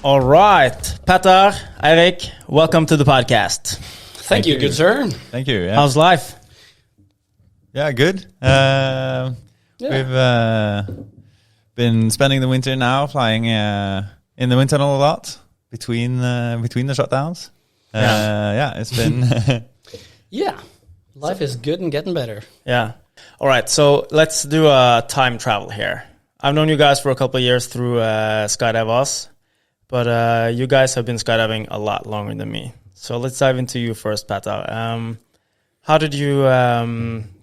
All right, Petter, Eirik, welcome to the podcast. Thank you, good sir. Thank you. Yeah. How's life? Yeah, good. We've been spending the winter now flying in the wind tunnel a lot between the shutdowns. It's been Yeah, life is good and getting better. Yeah. All right, so let's do a time travel here. I've known you guys for a couple of years through Skydive Us, but you guys have been skydiving a lot longer than me. So let's dive into you first, Petter. How did you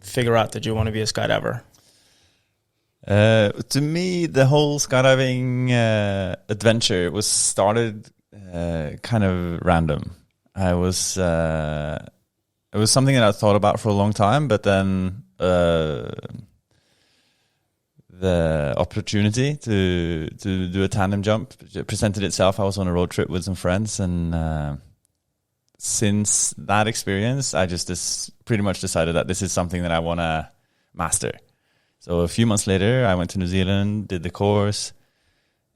figure out that you want to be a skydiver? To me, the whole skydiving adventure was started kind of random. It was something that I thought about for a long time, but then the opportunity to do a tandem jump presented itself. I was on a road trip with some friends, and since that experience, I just pretty much decided that this is something that I want to master. So a few months later, I went to New Zealand, did the course,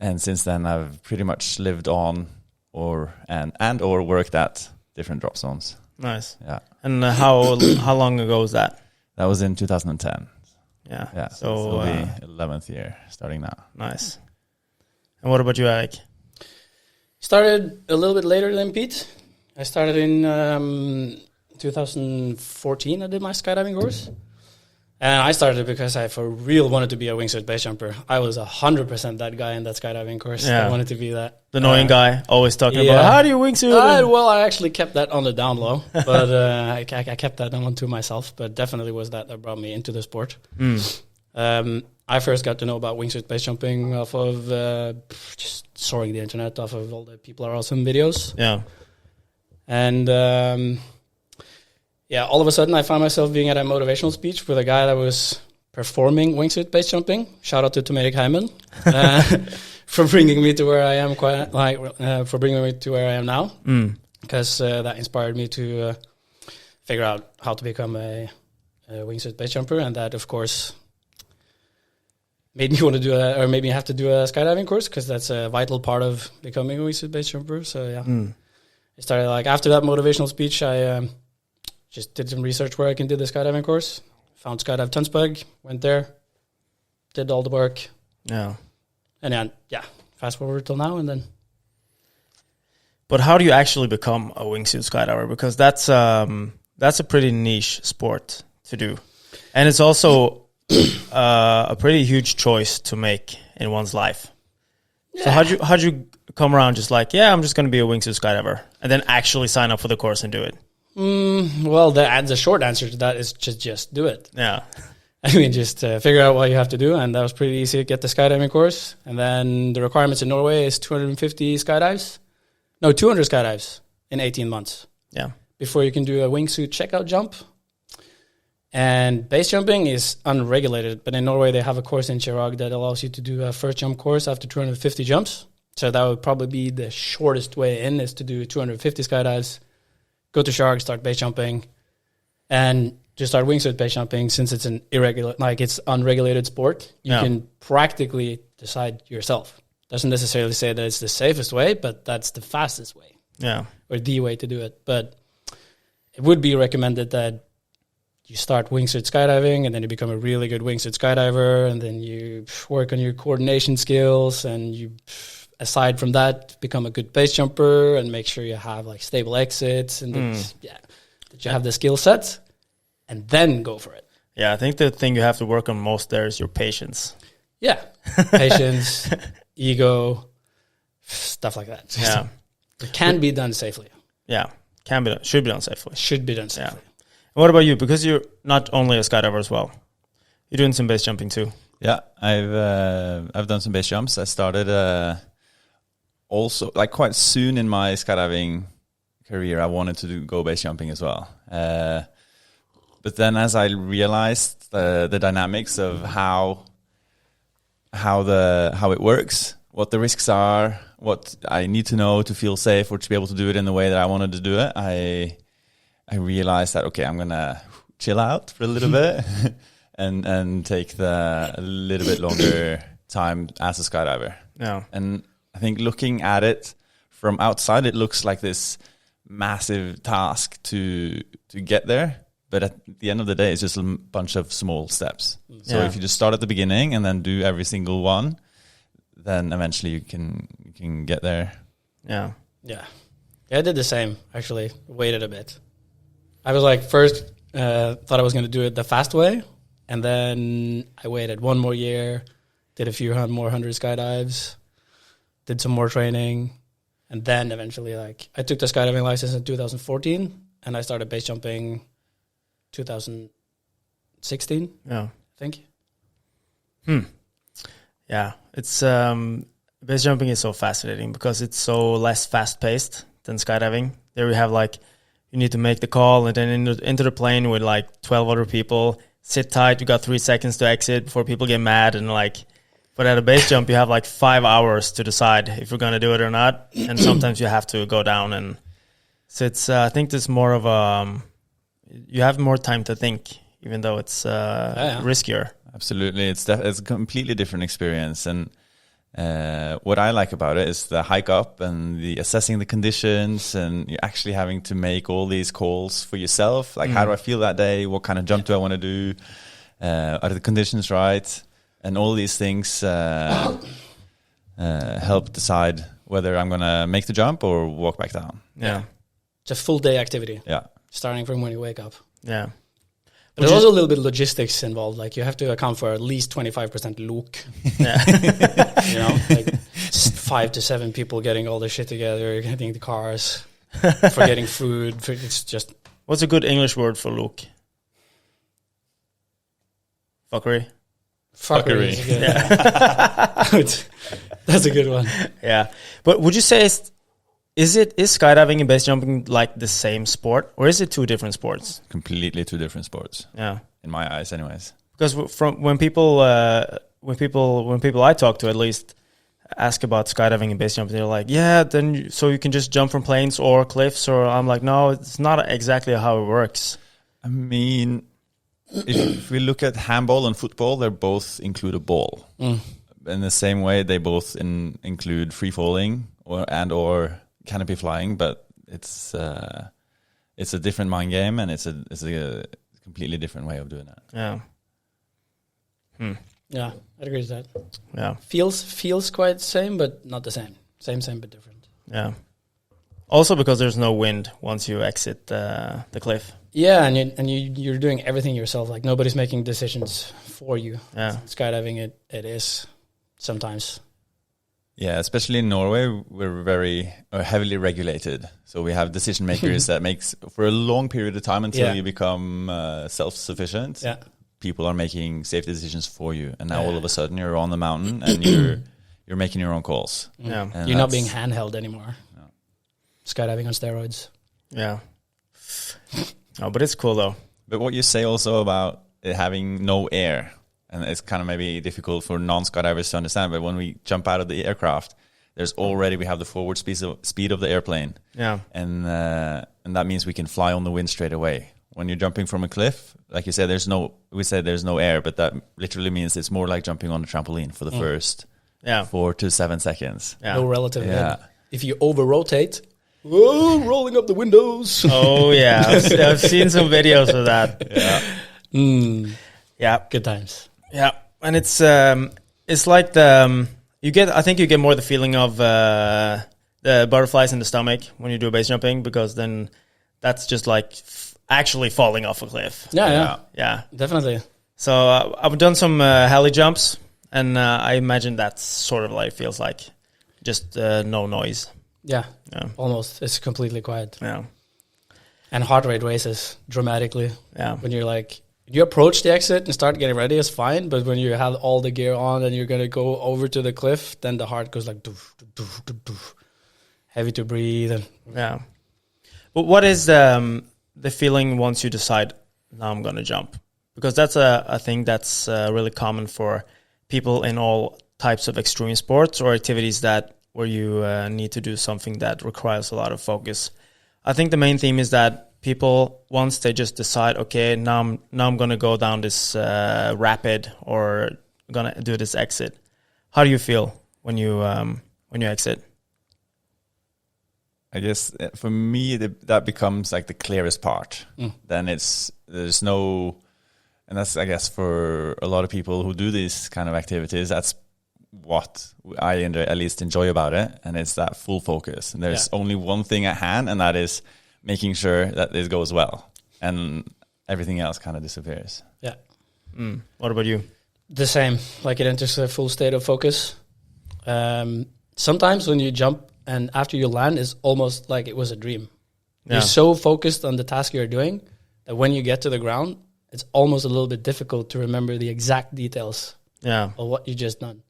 and since then I've pretty much lived on or worked at different drop zones. Nice. Yeah. And how long ago was that? That was in 2010. Yeah. So the 11th year starting now. Nice. And what about you, Eirik? Started a little bit later than Pete. I started in 2014. I did my skydiving course. And I started because I for real wanted to be a wingsuit base jumper. I was 100% that guy in that skydiving course. Yeah. I wanted to be that. The annoying guy, always talking about, how do you wingsuit? Well, I actually kept that on the down low. But I kept that on to myself. But definitely was that brought me into the sport. I first got to know about wingsuit base jumping off of just soaring the internet off of all the People Are Awesome videos. Yeah. And all of a sudden I found myself being at a motivational speech with a guy that was performing wingsuit base jumping. Shout out to Erik Hyman for bringing me to where I am. For bringing me to where I am now, because that inspired me to figure out how to become a wingsuit base jumper, and that of course made me want to do made me have to do a skydiving course, because that's a vital part of becoming a wingsuit base jumper. So I started after that motivational speech, I just did some research where I can do the skydiving course. Found Skydive Tønsberg, went there, did all the work. Yeah. And then, fast forward till now and then. But how do you actually become a wingsuit skydiver? Because that's a pretty niche sport to do. And it's also a pretty huge choice to make in one's life. Yeah. So how'd you come around just I'm just going to be a wingsuit skydiver, and then actually sign up for the course and do it? Well, the short answer to that is just do it. Yeah. I mean, just figure out what you have to do, and that was pretty easy to get the skydiving course. And then the requirements in Norway is 250 skydives. No, 200 skydives in 18 months. Yeah. Before you can do a wingsuit checkout jump. And base jumping is unregulated, but in Norway they have a course in Chirag that allows you to do a first jump course after 250 jumps. So that would probably be the shortest way in, is to do 250 skydives, go to Chirag, start base jumping, and just start wingsuit base jumping. Since it's it's unregulated sport, you can practically decide yourself. Doesn't necessarily say that it's the safest way, but that's the fastest way. Yeah. Or the way to do it. But it would be recommended that you start wingsuit skydiving, and then you become a really good wingsuit skydiver, and then you work on your coordination skills, and you, aside from that, become a good base jumper and make sure you have stable exits, and that you have the skill set, and then go for it. Yeah, I think the thing you have to work on most there is your patience. Yeah, patience, ego, stuff like that. Yeah, it can be done safely. Yeah, can be done. Should be done safely. Should be done safely. Yeah. What about you? Because you're not only a skydiver as well. You're doing some base jumping too. Yeah, I've done some base jumps. I started also quite soon in my skydiving career. I wanted to go base jumping as well. But then as I realized the dynamics of how it works, what the risks are, what I need to know to feel safe or to be able to do it in the way that I wanted to do it, I realized that, okay, I'm going to chill out for a little bit and take a little bit longer time as a skydiver. Yeah. And I think looking at it from outside, it looks like this massive task to get there. But at the end of the day, it's just a bunch of small steps. So if you just start at the beginning and then do every single one, then eventually you can get there. Yeah. I did the same, actually. Waited a bit. I was like, first, thought I was going to do it the fast way. And then I waited one more year, did a few more hundred skydives, did some more training. And then eventually, like, I took the skydiving license in 2014, and I started base jumping 2016, I think. Yeah, it's base jumping is so fascinating because it's so less fast-paced than skydiving. There we have, like, you need to make the call and then into the plane with, like, 12 other people. Sit tight, you got 3 seconds to exit before people get mad, and, like, but at a base jump, you have like 5 hours to decide if you're going to do it or not. And sometimes you have to go down. And so it's, I think there's more of a, you have more time to think, even though it's riskier. Absolutely. It's a completely different experience. And what I like about it is the hike up and the assessing the conditions, and you're actually having to make all these calls for yourself. Like, how do I feel that day? What kind of jump do I want to do? Are the conditions right? And all these things help decide whether I'm going to make the jump or walk back down. Yeah. It's a full day activity. Yeah. Starting from when you wake up. Yeah. But there's also a little bit of logistics involved. Like, you have to account for at least 25% look. Yeah. You know, like 5 to 7 people getting all the shit together, getting the cars, for getting food. It's just... What's a good English word for look? Fuckery. Fuckery. Is good. Yeah. That's a good one. Yeah. But would you say, is skydiving and base jumping like the same sport, or is it two different sports? Completely two different sports. Yeah. In my eyes, anyways. Because from when people I talk to, at least, ask about skydiving and base jumping, they're like, yeah, then so you can just jump from planes or cliffs, or I'm like, no, it's not exactly how it works. I mean, if we look at handball and football, they both include a ball. In the same way, they both include free falling or canopy flying, but it's a different mind game, and it's a completely different way of doing it. Yeah. Yeah, I'd agree with that. Yeah. Feels quite the same, but not the same. Same, but different. Yeah. Also because there's no wind once you exit the cliff. Yeah, and you're doing everything yourself. Like, nobody's making decisions for you. Yeah. Skydiving, it is sometimes. Yeah, especially in Norway, we're very heavily regulated. So we have decision makers that makes for a long period of time until you become self-sufficient. Yeah. People are making safety decisions for you, and now all of a sudden you're on the mountain and you're making your own calls. Yeah, and you're not being handheld anymore. No. Skydiving on steroids. Yeah. Oh, but it's cool though. But what you say also about it having no air, and it's kind of maybe difficult for non-skydivers to understand, but when we jump out of the aircraft, we have the forward speed of the airplane. Yeah. And that means we can fly on the wind straight away. When you're jumping from a cliff, like you said, there's no air, but that literally means it's more like jumping on a trampoline for the first 4 to 7 seconds. Yeah. No relative. Yeah. If you over-rotate, rolling up the windows. Oh, yeah. I've seen some videos of that. Yeah. Yeah. Good times. Yeah. And it's like I think you get more the feeling of the butterflies in the stomach when you do base jumping, because then that's just like actually falling off a cliff. Yeah. Definitely. So I've done some heli jumps, and I imagine that's sort of like feels like just no noise. Yeah, almost. It's completely quiet. Yeah. And heart rate raises dramatically. Yeah. When you're like, you approach the exit and start getting ready, it's fine. But when you have all the gear on and you're going to go over to the cliff, then the heart goes like, doof, doof, doof, doof. Heavy to breathe. Yeah. But what is the feeling once you decide, now I'm going to jump? Because that's a thing that's really common for people in all types of extreme sports or activities where you need to do something that requires a lot of focus. I think the main theme is that people, once they just decide, okay, now I'm going to go down this rapid or going to do this exit. How do you feel when you when you exit? I guess for me, that becomes like the clearest part. Then there's no, and that's, I guess, for a lot of people who do these kind of activities, that's what I at least enjoy about it. And it's that full focus. And there's only one thing at hand, and that is making sure that this goes well. And everything else kind of disappears. Yeah. What about you? The same. Like it enters a full state of focus. Sometimes when you jump and after you land, it's almost like it was a dream. Yeah. You're so focused on the task you're doing that when you get to the ground, it's almost a little bit difficult to remember the exact details of what you just done.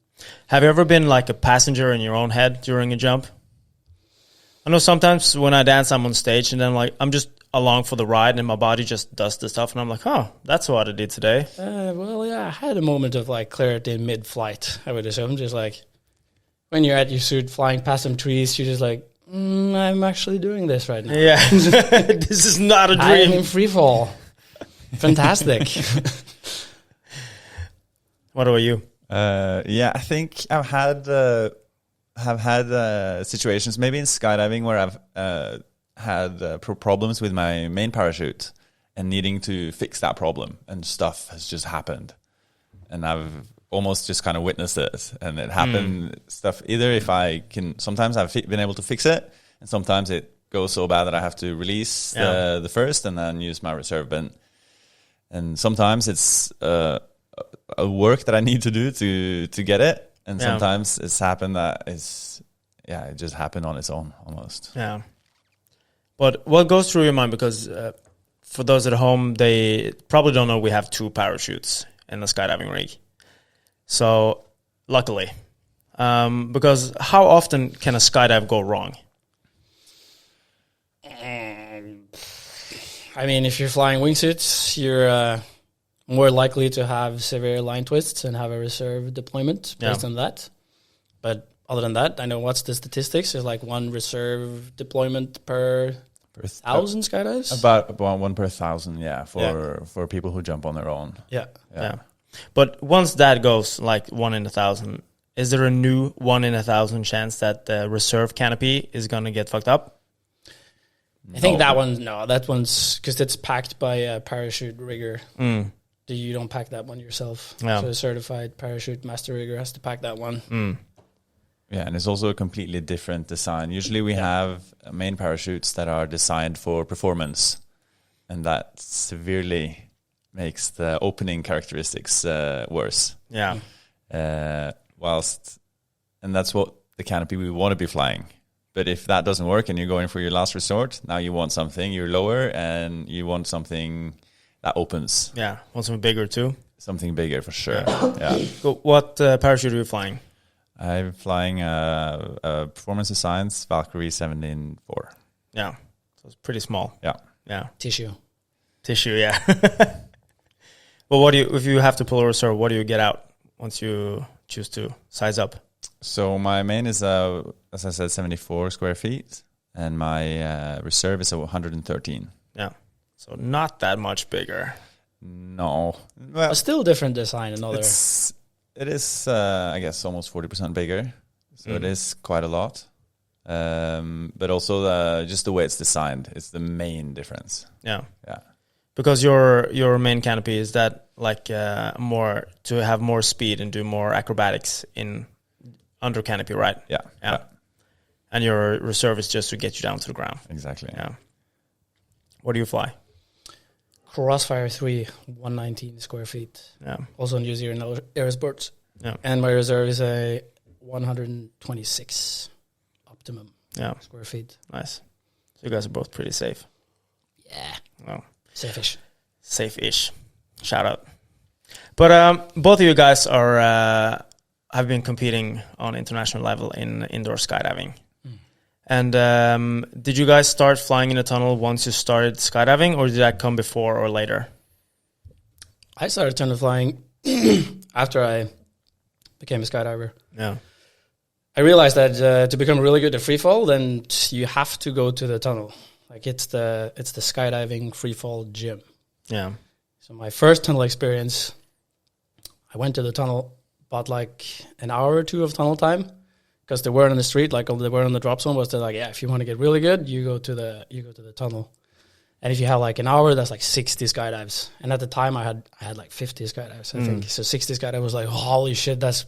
Have you ever been like a passenger in your own head during a jump? I know sometimes when I dance, I'm on stage and then I'm just along for the ride and my body just does the stuff and I'm like, oh, that's what I did today. Well, yeah, I had a moment of like clarity in mid-flight, I would assume. Just like when you're at your suit flying past some trees, you're just like, I'm actually doing this right now. Yeah, this is not a dream. I am in free fall. Fantastic. What about you? Yeah, I think I've had situations, maybe in skydiving, where I've had problems with my main parachute and needing to fix that problem, and stuff has just happened, and I've almost just kind of witnessed it, and it happened stuff either if I can, sometimes I've been able to fix it, and sometimes it goes so bad that I have to release the first and then use my reserve bin, and sometimes it's a work that I need to do to get it, and sometimes it's happened that it just happened on its own almost. Yeah. But what goes through your mind, because for those at home, they probably don't know we have 2 parachutes in the skydiving rig. So luckily, because how often can a skydive go wrong? I mean, if you're flying wingsuits, you're more likely to have severe line twists and have a reserve deployment based on that. But other than that, I know what's the statistics. There's like 1 reserve deployment per 1,000 skydives. About 1 per 1,000, for people who jump on their own. Yeah. But once that goes, like 1 in 1,000, is there a new 1 in 1,000 chance that the reserve canopy is going to get fucked up? I think that one's because it's packed by a parachute rigger. You don't pack that one yourself. So a certified parachute master rigger has to pack that one. Yeah, and it's also a completely different design. Usually we have main parachutes that are designed for performance, and that severely makes the opening characteristics worse. Yeah. And that's what the canopy we want to be flying. But if that doesn't work and you're going for your last resort, now you want something, you're lower, and you want something that opens. Yeah, want something bigger too? Something bigger for sure. Yeah. So what parachute are you flying? I'm flying a Performance Designs Valkyrie 17-4. Yeah, so it's pretty small. Yeah. Tissue, yeah. Well, if you have to pull a reserve, what do you get out once you choose to size up? So my main is, as I said, 74 square feet, and my reserve is 113. Yeah, so not that much bigger. No. Well, a still different design. It is, I guess, almost 40% bigger, so it is quite a lot. But also just the way it's designed is the main difference. Yeah. Because your main canopy, is that like more to have more speed and do more acrobatics in under canopy, right? Yeah. And your reserve is just to get you down to the ground. Exactly. Yeah. What do you fly? Crossfire 3, 119 square feet. Yeah. Also in New Zealand Aerosports. Yeah. And my reserve is a 126 optimum square feet. Nice. So you guys are both pretty safe. Yeah. Well, safe-ish. Safe-ish. Shout out. But both of you guys have been competing on international level in indoor skydiving. And did you guys start flying in a tunnel once you started skydiving, or did that come before or later? I started tunnel flying after I became a skydiver. Yeah. I realized that to become really good at free fall, then you have to go to the tunnel. Like it's the skydiving free fall gym. Yeah. So my first tunnel experience, I went to the tunnel, bought like an hour or 2 of tunnel time, because the word on the street, like the word on the drop zone, was that like, yeah, if you want to get really good, you go to the tunnel, and if you have like an hour, that's like 60 skydives. And at the time, I had like 50 skydives, I think. So 60 skydives was like, holy shit, that's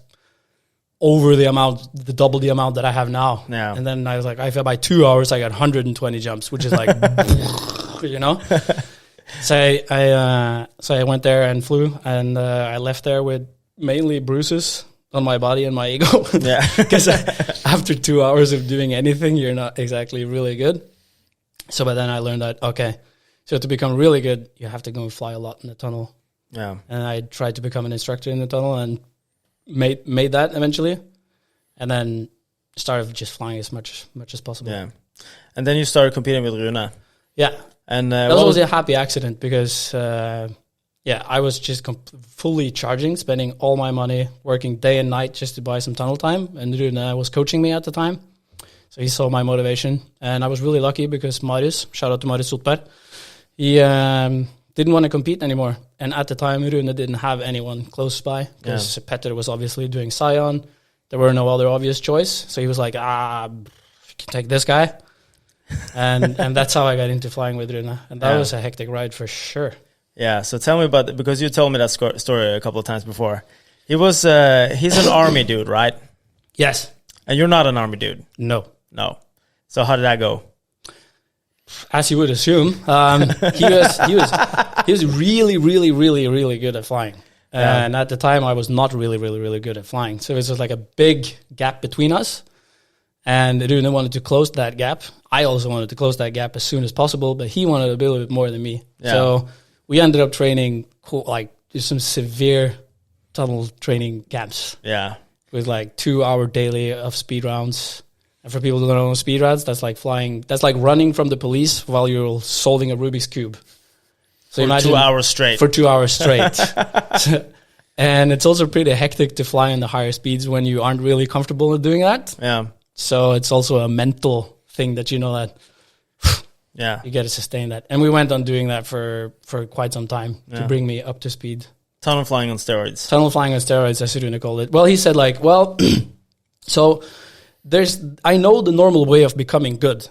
over the double the amount that I have now. Yeah. And then I was like, if I by 2 hours, I got 120 jumps, which is like, you know. So I went there and flew, and I left there with mainly bruises on my body and my ego. Yeah. Because after 2 hours of doing anything, you're not exactly really good. So by then I learned that, okay, so to become really good, you have to go and fly a lot in the tunnel. Yeah. And I tried to become an instructor in the tunnel and made that eventually, and then started just flying as much as possible. Yeah. And then you started competing with Rune. Yeah. And that was a happy accident because, I was just fully charging, spending all my money, working day and night just to buy some tunnel time. And Rune was coaching me at the time. So he saw my motivation. And I was really lucky because Marius, shout out to Marius Sotberg, he didn't want to compete anymore. And at the time, Rune didn't have anyone close by because Petter was obviously doing Sion. There were no other obvious choice. So he was like, you can take this guy. and that's how I got into flying with Rune. And that was a hectic ride for sure. Yeah, so tell me about it, because you told me that story a couple of times before. He's an army dude, right? Yes. And you're not an army dude? No. So how did that go? As you would assume, he was really, really, really, really good at flying. And at the time, I was not really, really, really good at flying. So it was just like a big gap between us. And Rune wanted to close that gap. I also wanted to close that gap as soon as possible, but he wanted to be a little bit more than me. Yeah. So we ended up training some severe tunnel training camps. Yeah. With like 2 hour daily of speed rounds. And for people who don't know speed rounds, that's like running from the police while you're solving a Rubik's Cube. So for 2 hours straight. For 2 hours straight. And it's also pretty hectic to fly in the higher speeds when you aren't really comfortable in doing that. Yeah. So it's also a mental thing that you know that you got to sustain that. And we went on doing that for quite some time to bring me up to speed. Tunnel flying on steroids. Tunnel flying on steroids, as Rune called it. Well, he said so I know the normal way of becoming good,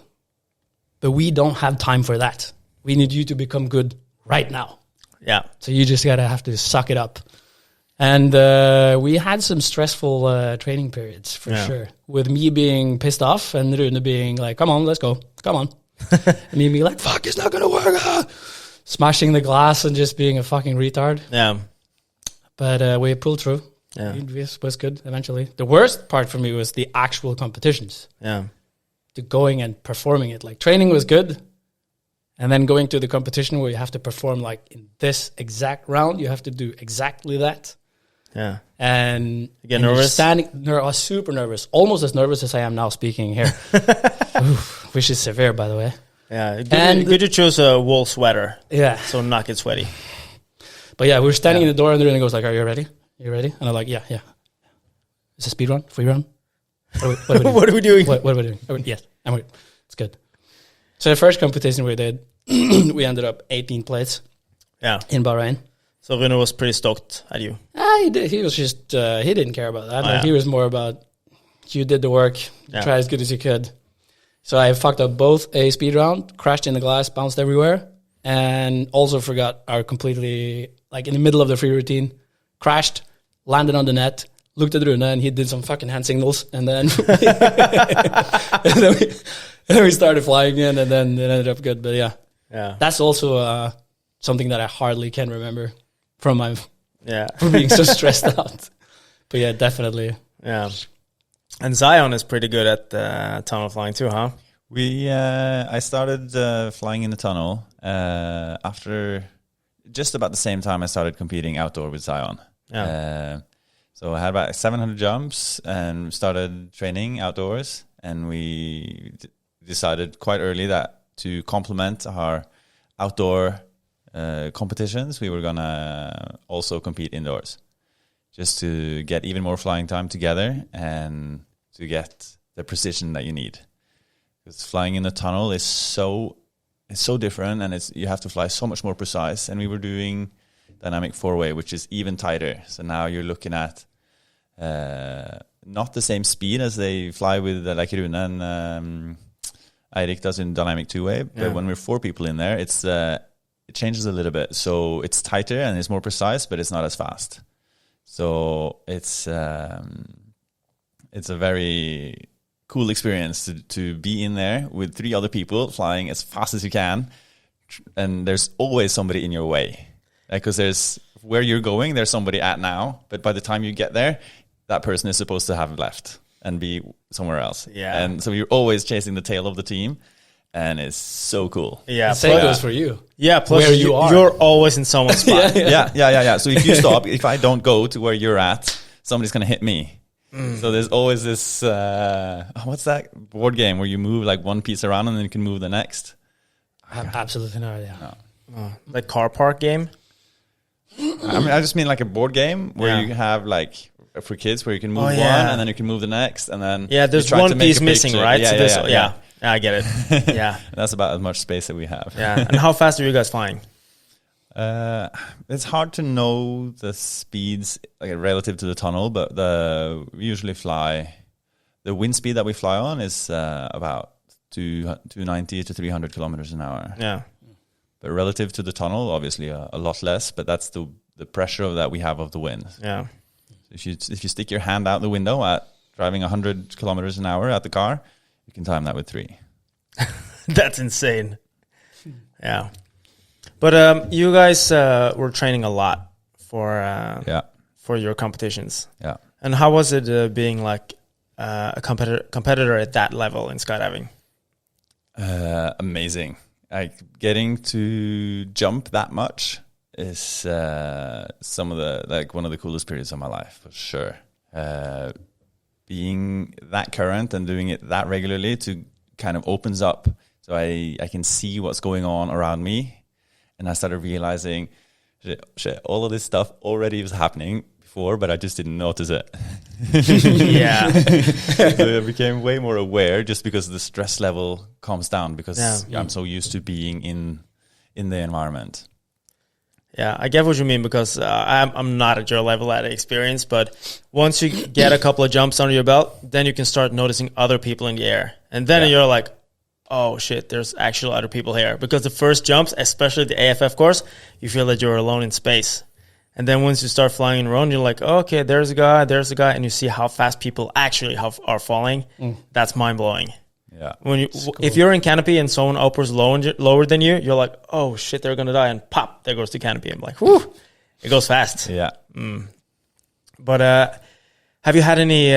but we don't have time for that. We need you to become good right now. Yeah. So you just have to suck it up. And we had some stressful training periods for sure, with me being pissed off and Rune being like, come on, let's go. Come on. And me being like, fuck, it's not going to work. Smashing the glass and just being a fucking retard. Yeah. But we pulled through. Yeah. It was good eventually. The worst part for me was the actual competitions. Yeah. To going and performing it. Like training was good. And then going to the competition where you have to perform like in this exact round, you have to do exactly that. Yeah. And you get nervous? I was super nervous. Almost as nervous as I am now speaking here. Which is severe, by the way. Yeah. Good to choose a wool sweater. Yeah. So not get sweaty. But yeah, we were standing in the door and the Rune goes like, are you ready? You ready? And I'm like, yeah. Is it speed run? Free run? What are we doing? What are we doing? Yes. It's good. So the first competition we did, we ended up 18th place. Yeah. In Bahrain. So Rune was pretty stoked at you. He did. He was just, he didn't care about that. He was more about, you did the work, try as good as you could. So I fucked up both a speed round, crashed in the glass, bounced everywhere, and also forgot our completely, like in the middle of the free routine, crashed, landed on the net, looked at Rune, and he did some fucking hand signals, and then and then we started flying again, and then it ended up good. But yeah. That's also something that I hardly can remember from being so stressed out. But yeah, definitely. Yeah. And Zion is pretty good at tunnel flying too, huh? I started flying in the tunnel after just about the same time I started competing outdoor with Zion. Yeah. So I had about 700 jumps and started training outdoors. And we decided quite early that to complement our outdoor competitions, we were going to also compete indoors. Just to get even more flying time together and to get the precision that you need. Because flying in the tunnel is so different, and you have to fly so much more precise. And we were doing dynamic four-way, which is even tighter. So now you're looking at not the same speed as they fly with like Rune and Eirik does in dynamic two-way. But when we're 4 people in there, it changes a little bit. So it's tighter and it's more precise, but it's not as fast. So it's a very cool experience to be in there with 3 other people flying as fast as you can, and there's always somebody in your way, because there's where you're going, there's somebody at now, but by the time you get there, that person is supposed to have left and be somewhere else. And so you're always chasing the tail of the team, and it's so cool. The same goes for you. Plus where you are, you're always in someone's spot. Yeah. So if you stop, if I don't go to where you're at, somebody's gonna hit me. So there's always this what's that board game where you move like one piece around and then you can move the next? I have absolutely no idea. Like car park game? I mean, I just mean like a board game where you have like for kids where you can move one and then you can move the next, and then there's one piece missing, right? Yeah, I get it. Yeah. That's about as much space that we have. And how fast are you guys flying? It's hard to know the speeds like relative to the tunnel, but we usually fly. The wind speed that we fly on is about 290 to 300 kilometers an hour. Yeah, but relative to the tunnel, obviously a lot less. But that's the pressure that we have of the wind. Yeah. If you stick your hand out the window at driving 100 kilometers an hour at the car, you can time that with 3. That's insane. Yeah. But you guys were training a lot for your competitions. Yeah. And how was it being like a competitor at that level in skydiving? Amazing. Like getting to jump that much is one of the coolest periods of my life for sure. Being that current and doing it that regularly to kind of opens up, so I can see what's going on around me. And I started realizing, shit, all of this stuff already was happening before, but I just didn't notice it. So I became way more aware just because the stress level calms down, because I'm so used to being in the environment. Yeah, I get what you mean, because I'm not at your level at experience, but once you get a couple of jumps under your belt, then you can start noticing other people in the air. And then you're like, oh shit, there's actually other people here. Because the first jumps, especially the AFF course, you feel that you're alone in space. And then once you start flying in your own, you're like, oh, okay, there's a guy, and you see how fast people actually are falling. That's mind-blowing. Yeah. If you're in canopy and someone opens lower than you, you're like, oh shit, they're gonna die, and pop, there goes the canopy. I'm like, whew, it goes fast. Yeah. But have you had any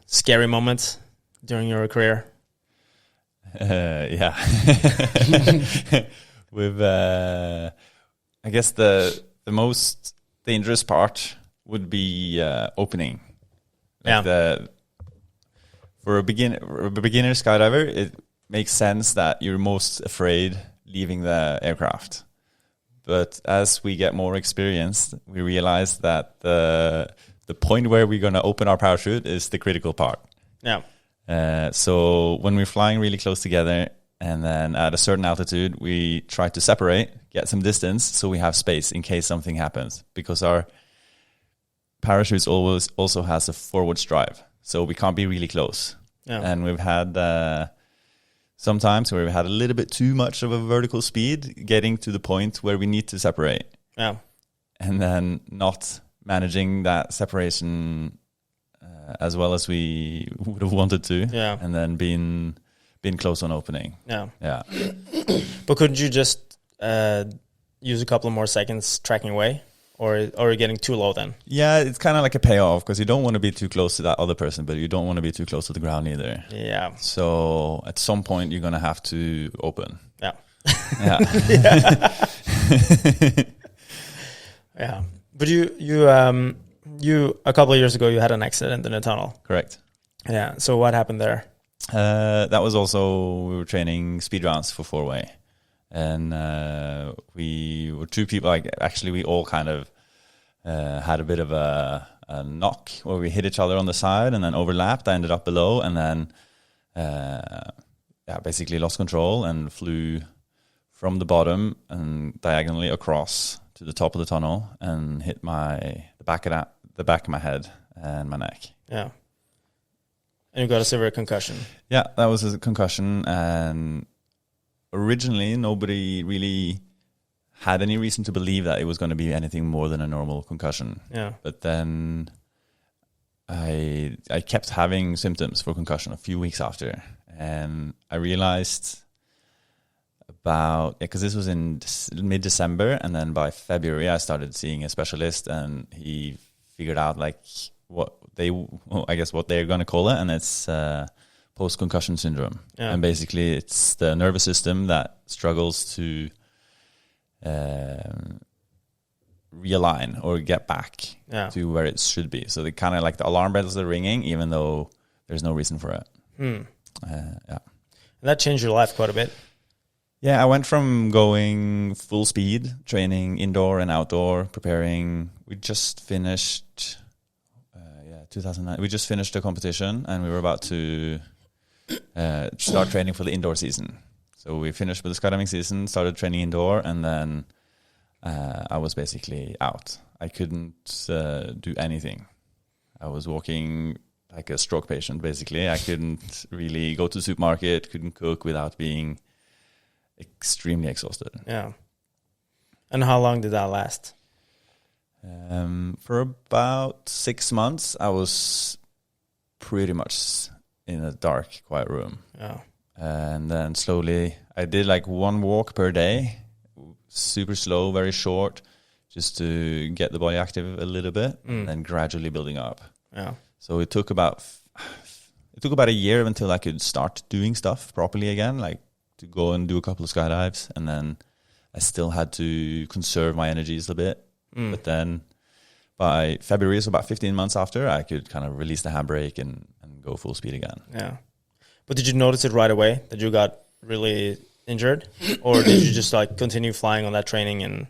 scary moments during your career? Yeah. With I guess the most dangerous part would be opening. For a beginner skydiver, it makes sense that you're most afraid leaving the aircraft. But as we get more experienced, we realize that the point where we're going to open our parachute is the critical part. Yeah. So when we're flying really close together, and then at a certain altitude, we try to separate, get some distance, so we have space in case something happens. Because our parachutes also has a forward strive, so we can't be really close. Yeah. And we've had sometimes where we've had a little bit too much of a vertical speed, getting to the point where we need to separate. Yeah. And then not managing that separation as well as we would have wanted to. Yeah. And then being close on opening. Yeah. Yeah. But couldn't you just use a couple of more seconds tracking away? Or are you getting too low then? Yeah, it's kind of like a payoff, because you don't want to be too close to that other person, but you don't want to be too close to the ground either. Yeah. So at some point, you're going to have to open. Yeah. Yeah. Yeah. But you a couple of years ago, you had an accident in a tunnel. Correct. Yeah. So what happened there? That was also, we were training speed rounds for 4-way. And we were 2 people, like actually we all kind of had a bit of a knock where we hit each other on the side and then overlapped. I ended up below and then basically lost control and flew from the bottom and diagonally across to the top of the tunnel and hit the back of my head and my neck. Yeah. And you got a severe concussion. Yeah, that was a concussion, and originally nobody really had any reason to believe that it was going to be anything more than a normal concussion. Yeah. But then I kept having symptoms for concussion a few weeks after, and I realized because this was in mid-December, and then by February I started seeing a specialist, and he figured out like what they're going to call it, and it's post-concussion syndrome. Yeah. And basically it's the nervous system that struggles to realign or get back to where it should be. So they kind of like the alarm bells are ringing, even though there's no reason for it. And that changed your life quite a bit. Yeah, I went from going full speed, training indoor and outdoor, preparing. We just finished, 2009. We just finished the competition, and we were about to start training for the indoor season. So we finished with the skydiving season, started training indoor, and then I was basically out. I couldn't do anything. I was walking like a stroke patient, basically. I couldn't really go to the supermarket, couldn't cook without being extremely exhausted. Yeah. And how long did that last? For about 6 months, I was pretty much in a dark, quiet room. Yeah. And then slowly, I did like one walk per day, super slow, very short, just to get the body active a little bit, and then gradually building up. Yeah. So it took about a year until I could start doing stuff properly again, like to go and do a couple of skydives, and then I still had to conserve my energies a bit. But then by February, so about 15 months after, I could kind of release the handbrake and go full speed again. Yeah. But did you notice it right away that you got really injured? Or did you just like continue flying on that training? And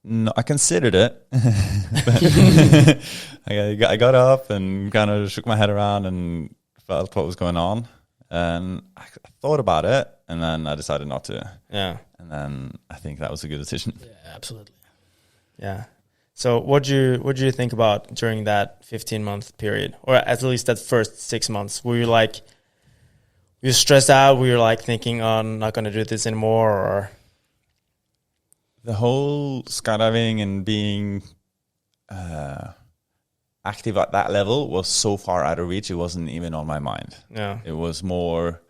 no, I considered it. But I got up and kind of shook my head around and felt what was going on. And I thought about it, and then I decided not to. Yeah. And then I think that was a good decision. Yeah, absolutely. Yeah. So what do you think about during that 15-month period, or at least that first 6 months? Were you stressed out? Were you like thinking, "Oh, I'm not going to do this anymore"? Or the whole skydiving and being active at that level was so far out of reach, it wasn't even on my mind. Yeah. It was more,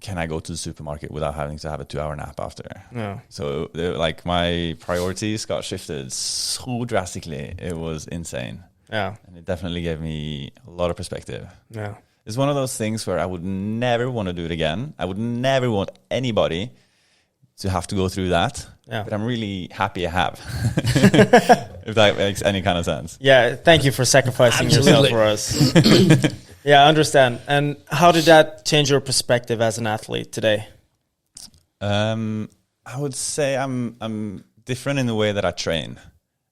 can I go to the supermarket without having to have a 2-hour nap after? Yeah. So like my priorities got shifted so drastically. It was insane. Yeah. And it definitely gave me a lot of perspective. Yeah. It's one of those things where I would never want to do it again. I would never want anybody to have to go through that. Yeah. But I'm really happy I have. If that makes any kind of sense. Yeah, thank you for sacrificing yourself for us. Yeah, I understand. And how did that change your perspective as an athlete today? I would say I'm different in the way that I train,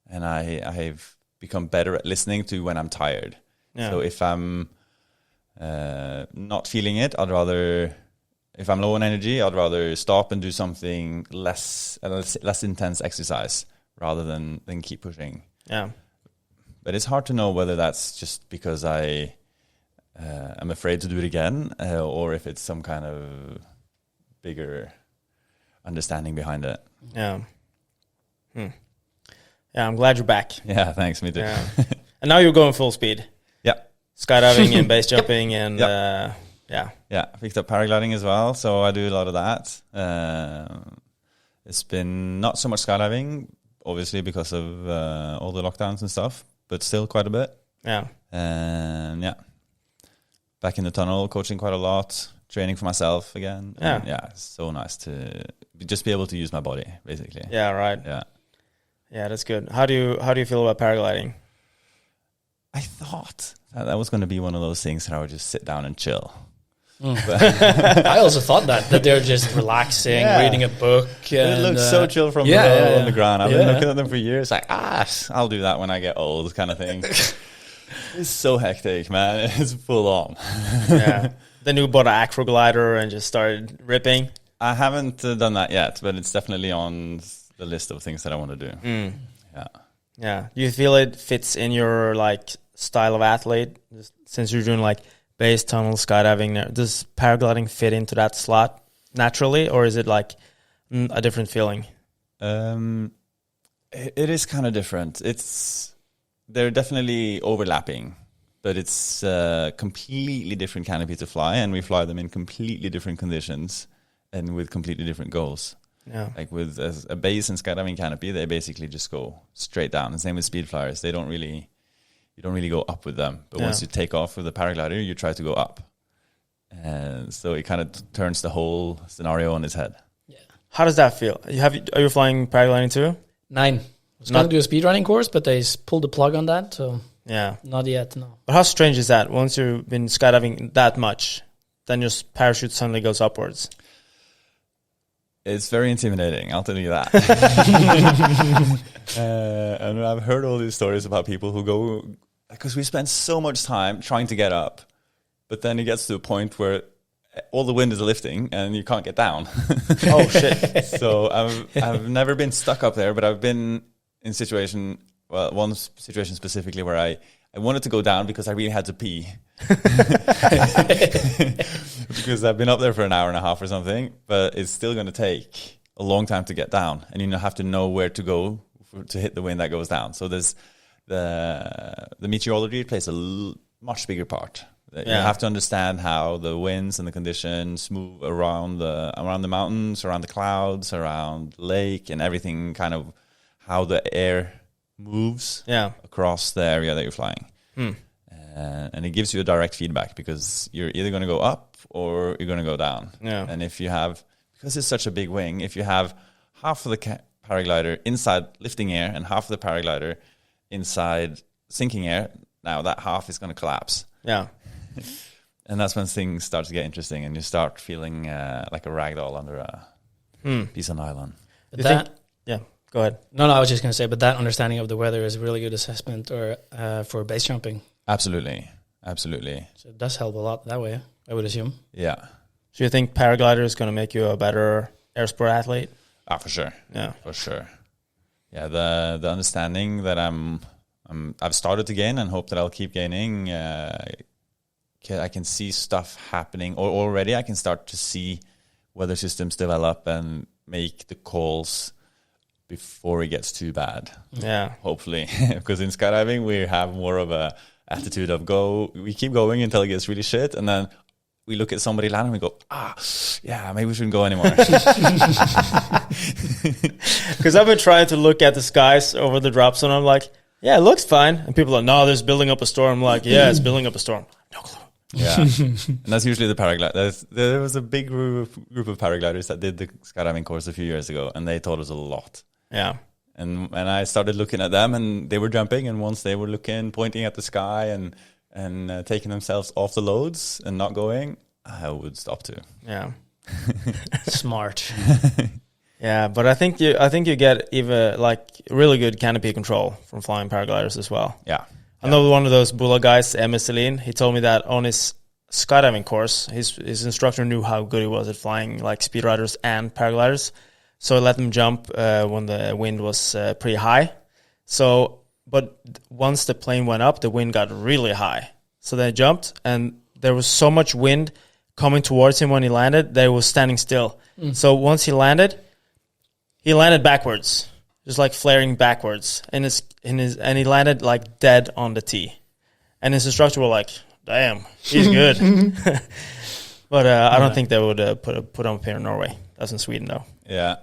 and I've become better at listening to when I'm tired. Yeah. So if I'm not feeling it, if I'm low on energy, I'd rather stop and do something less intense exercise rather than keep pushing. Yeah. But it's hard to know whether that's just because I'm afraid to do it again, or if it's some kind of bigger understanding behind it. Yeah. Yeah, I'm glad you're back. Yeah, thanks. Me too. Yeah. And now you're going full speed. Yeah. Skydiving and base jumping and yeah. Yeah, I picked up paragliding as well, so I do a lot of that. It's been not so much skydiving, obviously because of all the lockdowns and stuff, but still quite a bit. Yeah. And yeah, back in the tunnel, coaching quite a lot, training for myself again. Yeah. And yeah, it's so nice to just be able to use my body, basically. Yeah, right. Yeah. Yeah, that's good. How do you feel about paragliding? I thought that was going to be one of those things that I would just sit down and chill. I also thought that they're just relaxing, reading a book. And, it looks so chill from below on the ground. I've been looking at them for years, like, I'll do that when I get old, kind of thing. It's so hectic, man. It's full on. Yeah. Then you bought an acro glider and just started ripping. I haven't done that yet, but it's definitely on the list of things that I want to do. Yeah. Yeah. Do you feel it fits in your like style of athlete, since you're doing like base tunnel skydiving. Does paragliding fit into that slot naturally, or is it like a different feeling? It is kind of different. They're definitely overlapping, but it's a completely different canopy to fly, and we fly them in completely different conditions and with completely different goals. Yeah. Like with a base and skydiving canopy, they basically just go straight down. The same with speed flyers. You don't really go up with them. But once you take off with the paraglider, you try to go up. And so it kind of turns the whole scenario on its head. Yeah. How does that feel? Are you flying paragliding too? 9. I was going to do a speed running course, but they pulled the plug on that, so yeah, not yet, no. But how strange is that? Once you've been skydiving that much, then your parachute suddenly goes upwards. It's very intimidating, I'll tell you that. And I've heard all these stories about people who go, because we spend so much time trying to get up, but then it gets to a point where all the wind is lifting and you can't get down. Oh, shit. So I've never been stuck up there, but I've been in one situation specifically where I wanted to go down because I really had to pee. Because I've been up there for an hour and a half or something, but it's still going to take a long time to get down, and you have to know where to go to hit the wind that goes down. So there's the meteorology plays a much bigger part. You have to understand how the winds and the conditions move around the mountains, around the clouds, around the lake, and everything, kind of how the air moves across the area that you're flying. And it gives you a direct feedback, because you're either going to go up or you're going to go down. Yeah. And because it's such a big wing, if you have half of the paraglider inside lifting air and half of the paraglider inside sinking air, now that half is going to collapse. Yeah. And that's when things start to get interesting, and you start feeling like a rag doll under a piece of nylon. Yeah, go ahead. No, I was just going to say, but that understanding of the weather is a really good assessment for base jumping. Absolutely. So it does help a lot that way, I would assume. Yeah. So you think paraglider is going to make you a better air sport athlete? For sure. Yeah, for sure. Yeah, the understanding that I've started to gain and hope that I'll keep gaining. I can see stuff happening, or already I can start to see weather systems develop and make the calls before it gets too bad. Yeah, hopefully, because in skydiving we have more of a attitude of we keep going until it gets really shit, and then we look at somebody land and we go, maybe we shouldn't go anymore. Because I've been trying to look at the skies over the drop zone. I'm like, yeah, it looks fine, and people are, no, there's building up a storm. I'm like, yeah, it's building up a storm. No clue. Yeah, and that's usually the paragliders. There was a big group of paragliders that did the skydiving course a few years ago, and they taught us a lot. Yeah, and I started looking at them, and they were jumping, and once they were pointing at the sky, and taking themselves off the loads and not going, I would stop too. Yeah, smart. Yeah, but I think you get even like really good canopy control from flying paragliders as well. Yeah. I know one of those Bula guys, Celine, he told me that on his skydiving course, his instructor knew how good he was at flying like speed riders and paragliders. So he let them jump when the wind was pretty high. But once the plane went up, the wind got really high. So they jumped, and there was so much wind coming towards him when he landed that he was standing still. So once he landed backwards. Just like flaring backwards, and he landed like dead on the tee, and his instructor were like, "Damn, he's good." But I don't think they would put him up here in Norway. That's in Sweden though. Yeah.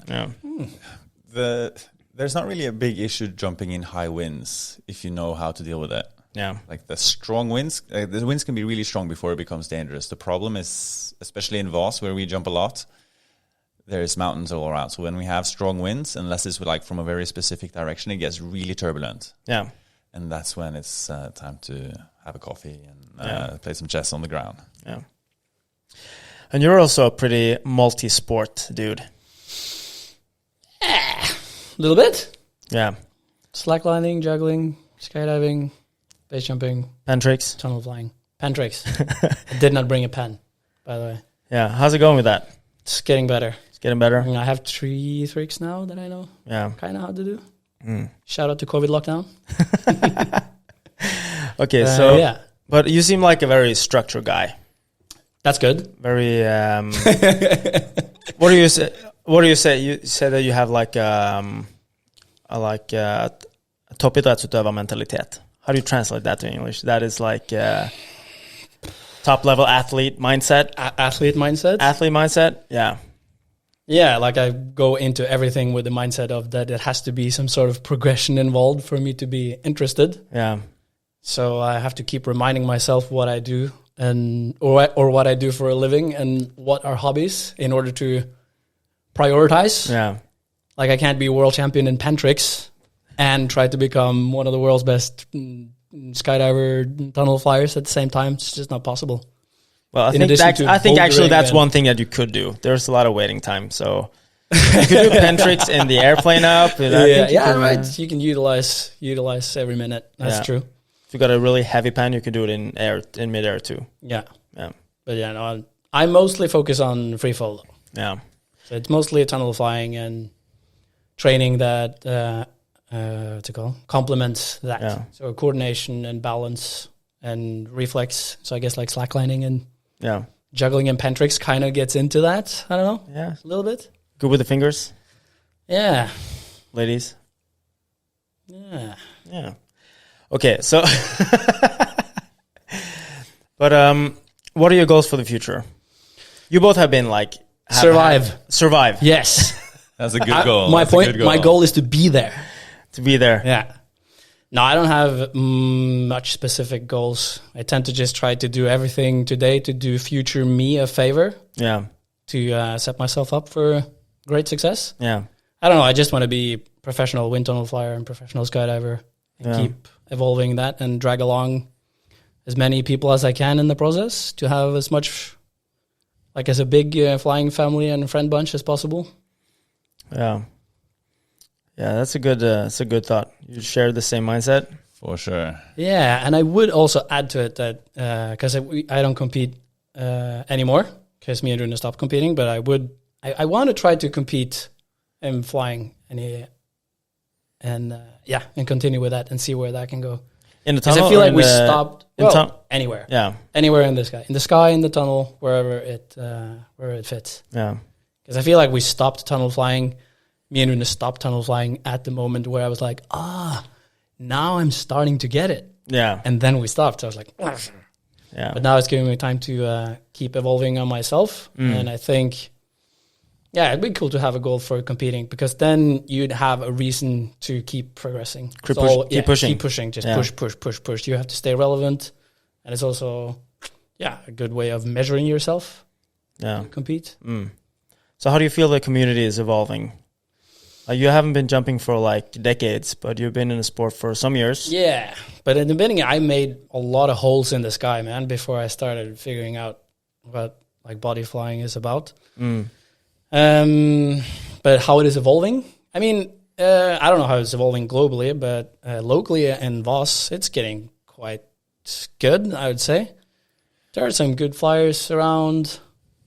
There's not really a big issue jumping in high winds if you know how to deal with it. Yeah, like the strong winds, the winds can be really strong before it becomes dangerous. The problem is, especially in Voss, where we jump a lot, there's mountains all around. So when we have strong winds, unless it's like from a very specific direction, it gets really turbulent. Yeah. And that's when it's time to have a coffee and play some chess on the ground. Yeah. And you're also a pretty multi-sport dude. A little bit. Yeah. Slacklining, juggling, skydiving, base jumping. Pen tricks. Tunnel flying. Pen tricks. I did not bring a pen, by the way. Yeah. How's it going with that? It's getting better. It's getting better. I have 3 tricks now that I know. Yeah. Kind of how to do. Shout out to COVID lockdown. Okay, so yeah. But you seem like a very structured guy. That's good. Very. What do you say? What do you say? You say that you have like a toppidrettsutøver-mentalitet. How do you translate that to English? That is like top-level athlete mindset. Athlete mindset. Athlete mindset. Yeah. Yeah, like I go into everything with the mindset of that it has to be some sort of progression involved for me to be interested. Yeah. So I have to keep reminding myself what I do or what I do for a living and what are hobbies in order to prioritize. Yeah. Like I can't be world champion in pen tricks and try to become one of the world's best skydiver tunnel flyers at the same time. It's just not possible. Well, I think actually that's one thing that you could do. There's a lot of waiting time, so you could do pen tricks in the airplane up. Right. You can utilize every minute. That's true. If you got a really heavy pen, you can do it in midair too. Yeah. Yeah. But yeah, no, I mostly focus on free fall though. Yeah. So it's mostly tunnel flying and training that complements that. Yeah. So coordination and balance and reflex. So I guess like slacklining and juggling and pen tricks kind of gets into that. I don't know. Yeah. A little bit. Good with the fingers? Yeah. Ladies? Yeah. Yeah. Okay, so but what are your goals for the future? You both have been like survive. Yes. That's a good goal. My goal is to be there. To be there. Yeah. No, I don't have much specific goals. I tend to just try to do everything today to do future me a favor. Yeah. To set myself up for great success. Yeah. I don't know. I just want to be professional wind tunnel flyer and professional skydiver and keep evolving that and drag along as many people as I can in the process to have as much, like as a big flying family and friend bunch as possible. Yeah. Yeah, that's a good thought. You share the same mindset? For sure. Yeah, and I would also add to it that, because I don't compete anymore, because me and Rune stopped competing, but I want to try to compete in flying and continue with that and see where that can go. In the tunnel? I feel like we stopped anywhere. Yeah. Anywhere in the sky. In the sky, in the tunnel, wherever it fits. Yeah. Because I feel like we stopped tunnel flying. Me and Rune stopped tunnel flying at the moment where I was like, now I'm starting to get it. Yeah. And then we stopped. So I was like, yeah. But now it's giving me time to keep evolving on myself. And I think, it'd be cool to have a goal for competing because then you'd have a reason to keep progressing. Keep pushing. Keep pushing. Just push. You have to stay relevant. And it's also, a good way of measuring yourself. Yeah. To compete. So how do you feel the community is evolving? You haven't been jumping for like decades, but you've been in the sport for some years. Yeah, but in the beginning, I made a lot of holes in the sky, man, before I started figuring out what like body flying is about. But how it is evolving, I mean, I don't know how it's evolving globally, but locally in Voss, it's getting quite good, I would say. There are some good flyers around.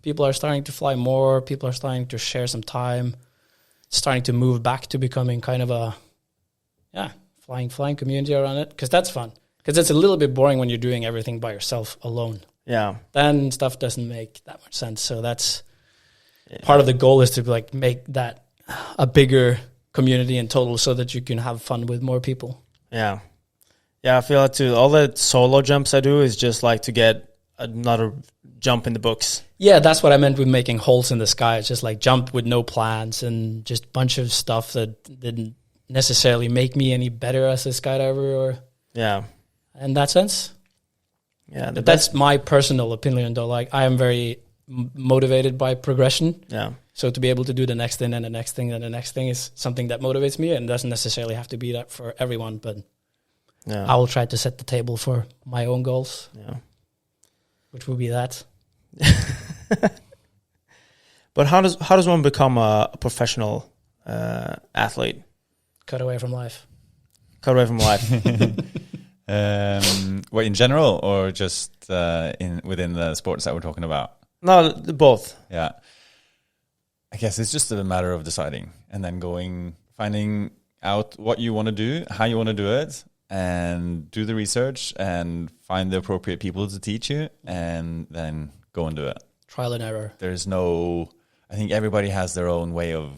People are starting to fly more. People are starting to share some time. Starting to move back to becoming kind of a flying community around it, because that's fun, because it's a little bit boring when you're doing everything by yourself alone. Then stuff doesn't make that much sense. So that's part of the goal, is to like make that a bigger community in total so that you can have fun with more people. I feel like too, all the solo jumps I do is just like to get another jump in the books. Yeah, that's what I meant with making holes in the sky. It's just like jump with no plans and just a bunch of stuff that didn't necessarily make me any better as a skydiver in that sense. Yeah, but that's my personal opinion though. Like I am very motivated by progression. Yeah. So to be able to do the next thing and the next thing and the next thing is something that motivates me, and doesn't necessarily have to be that for everyone, but I will try to set the table for my own goals. Yeah. Which would be that. But how does one become a professional athlete? Cut away from life. What, in general, or just within the sports that we're talking about? No, both. Yeah. I guess it's just a matter of deciding and then finding out what you want to do, how you want to do it, and do the research and find the appropriate people to teach you, and then go and do it. Trial and error. There's no, I think everybody has their own way of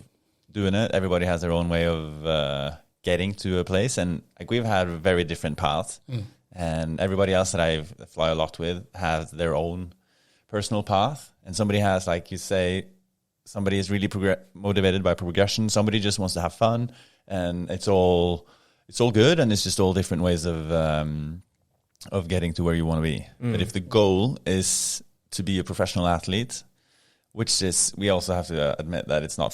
doing it. Everybody has their own way of getting to a place, and like we've had a very different path. And everybody else that I fly a lot with has their own personal path. And somebody has, like you say, somebody is really motivated by progression. Somebody just wants to have fun, and it's all good. And it's just all different ways of getting to where you want to be. But if the goal is to be a professional athlete, which is, we also have to admit that that's not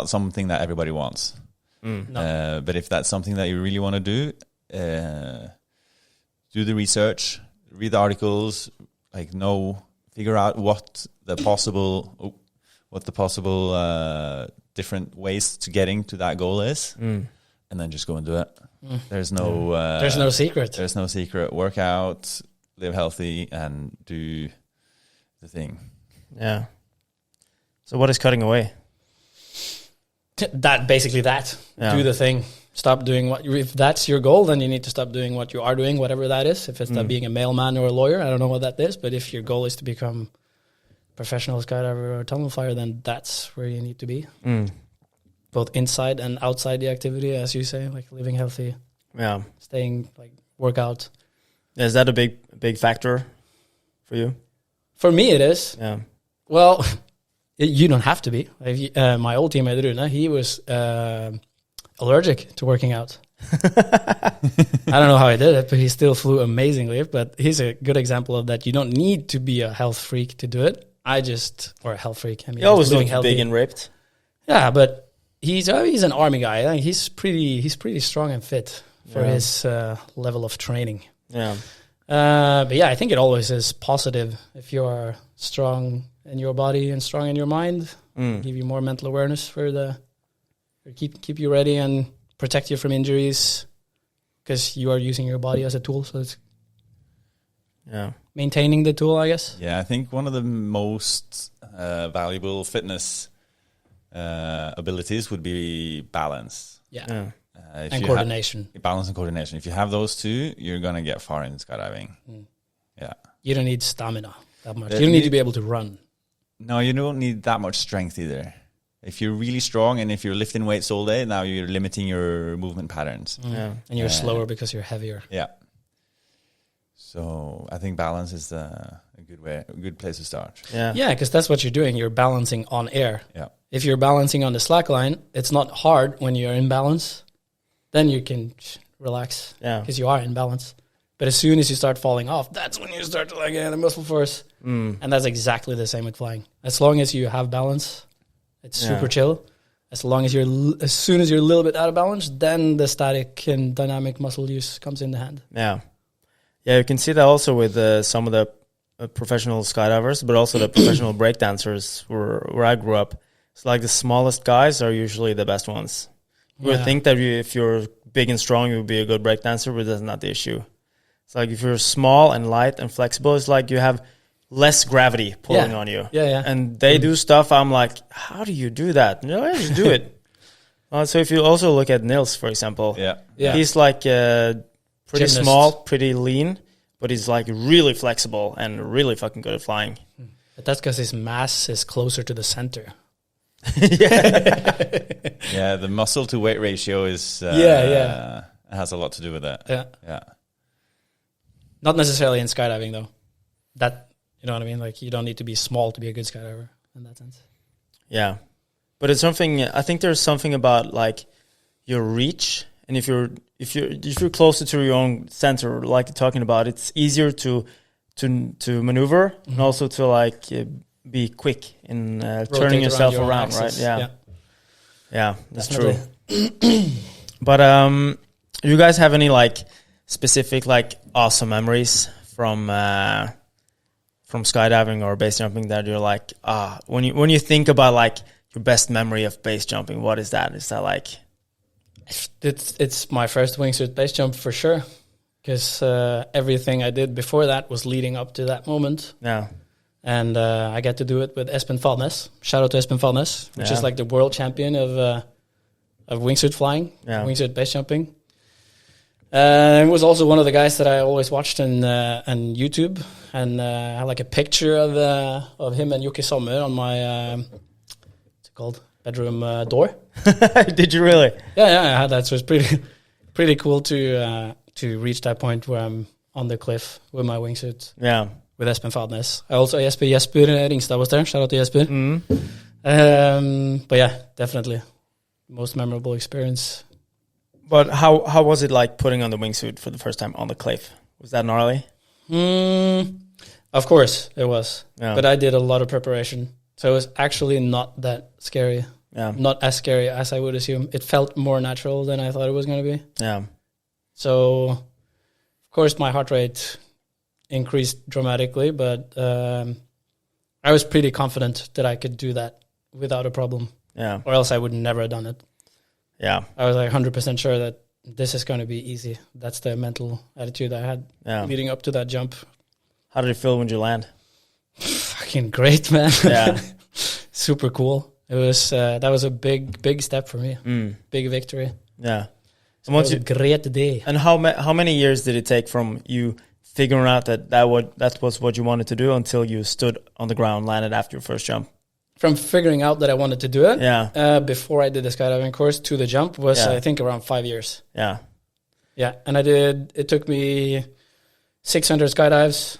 something that everybody wants. No. But if that's something that you really want to do the research, read the articles, figure out what the possible different ways to getting to that goal is, and then just go and do it. There's no secret. There's no secret. Work out, live healthy, and do the thing. Yeah. So what is cutting away? Basically that. Yeah. Do the thing. Stop doing if that's your goal, then you need to stop doing what you are doing, whatever that is. If it's not being a mailman or a lawyer, I don't know what that is. But if your goal is to become a professional skydiver or tunnel flyer, then that's where you need to be. Both inside and outside the activity, as you say, like living healthy. Yeah. Staying, workout. Is that a big factor for you? For me, it is. Yeah. Well, you don't have to be. My old teammate, Rune, he was allergic to working out. I don't know how he did it, but he still flew amazingly. But he's a good example of that. You don't need to be a health freak to do it. Or a health freak. I mean, He always doing looked healthy. big and ripped. Yeah, but he's an army guy. I think he's pretty strong and fit for his level of training. Yeah. But yeah, I think it always is positive if you are strong in your body and strong in your mind. Give you more mental awareness keep you ready and protect you from injuries, because you are using your body as a tool. So it's maintaining the tool, I guess. Yeah, I think one of the most valuable fitness abilities would be balance. Yeah. And coordination. Balance and coordination. If you have those two, you're going to get far in skydiving. Yeah. You don't need stamina that much. You don't need to be able to run. No, you don't need that much strength either. If you're really strong and if you're lifting weights all day, now you're limiting your movement patterns. Yeah. And you're slower because you're heavier. Yeah. So I think balance is a good place to start. Yeah. Yeah, because that's what you're doing. You're balancing on air. Yeah. If you're balancing on the slack line, it's not hard when you're in balance. Then you can relax. Yeah. Because you are in balance. But as soon as you start falling off, that's when you start to get a muscle force. And that's exactly the same with flying. As long as you have balance, it's super chill. As soon as you're a little bit out of balance, then the static and dynamic muscle use comes in the hand. Yeah. Yeah, you can see that also with some of the professional skydivers, but also the professional breakdancers where I grew up. It's like the smallest guys are usually the best ones. You would think that if you're big and strong, you would be a good breakdancer, but that's not the issue. It's like if you're small and light and flexible, it's like you have less gravity pulling on you. Yeah. And they do stuff, I'm like, how do you do that? I just do it. So if you also look at Nils, for example, he's like pretty Gymnast. small, pretty lean, but he's like really flexible and really fucking good at flying. But that's because his mass is closer to the center. Yeah, the muscle to weight ratio is has a lot to do with that. Yeah. Not necessarily in skydiving though. That, you know what I mean? Like, you don't need to be small to be a good skydiver in that sense. Yeah. But it's something, I think there's something about like your reach, and if you're closer to your own center, like you're talking about, it's easier to maneuver and also to like be quick in turning yourself around, right? Yeah, that's Definitely. true. But you guys have any like specific like awesome memories from skydiving or base jumping that you're like, when you think about like your best memory of base jumping, what is that? Is that like? It's my first wingsuit base jump for sure, because everything I did before that was leading up to that moment. Yeah. And I get to do it with Espen Falnes. Shout out to Espen Falnes, which is like the world champion of wingsuit flying, wingsuit base jumping. It was also one of the guys that I always watched on YouTube, and I had like a picture of him and Yuki Sommer on my what's it called, bedroom door. Did you really? Yeah, I had that. So it's pretty cool to reach that point where I'm on the cliff with my wingsuit. Yeah, with Espen Fadnes. I also Jesper Ringstad was there. Shout out to Jesper. But yeah, definitely most memorable experience. But how was it like putting on the wingsuit for the first time on the cliff? Was that gnarly? Of course it was. Yeah. But I did a lot of preparation. So it was actually not that scary. Yeah. Not as scary as I would assume. It felt more natural than I thought it was going to be. Yeah. So, of course, my heart rate increased dramatically, but I was pretty confident that I could do that without a problem. Yeah. Or else I would never have done it. Yeah. I was like 100% sure that this is going to be easy. That's the mental attitude I had leading up to that jump. How did it feel when you land? Fucking great, man. Yeah. Super cool. It was that was a big step for me. Big victory. Yeah. So it was a great day. And how many years did it take from you figuring out that was what you wanted to do until you stood on the ground, landed after your first jump? From figuring out that I wanted to do it, before I did the skydiving course to the jump was, I think, around 5 years. Yeah. Yeah, and it took me 600 skydives,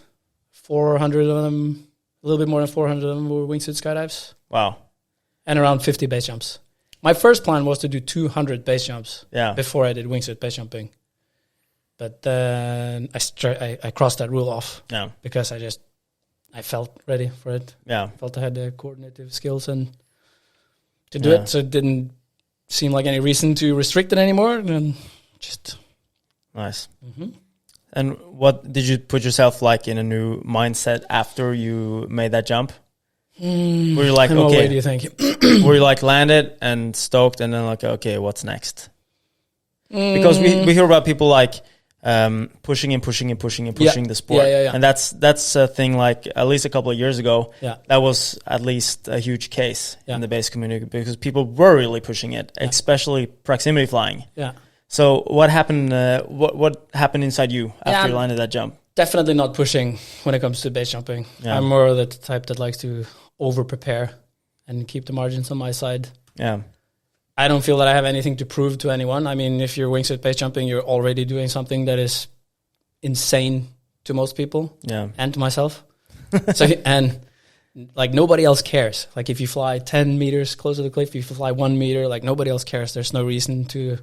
400 of them, a little bit more than 400 of them were wingsuit skydives. Wow. And around 50 base jumps. My first plan was to do 200 base jumps before I did wingsuit base jumping. But then I crossed that rule off because I felt ready for it. Yeah. Felt I had the coordinative skills and to do it. So it didn't seem like any reason to restrict it anymore. And just nice. Mm-hmm. And what did you put yourself like in a new mindset after you made that jump? Were you like, okay? What way do you think? Were you like landed and stoked and then like, okay, what's next? Because we hear about people like pushing the sport. Yeah. And that's a thing like at least a couple of years ago. Yeah. That was at least a huge case in the base community because people were really pushing it, especially proximity flying. Yeah. So what happened? What happened inside you after you landed that jump? Definitely not pushing when it comes to base jumping. Yeah. I'm more the type that likes to over prepare and keep the margins on my side. Yeah. I don't feel that I have anything to prove to anyone. I mean, if you're wingsuit base jumping, you're already doing something that is insane to most people and to myself. And like nobody else cares. Like if you fly 10 meters close to the cliff, if you fly 1 meter, like nobody else cares. There's no reason to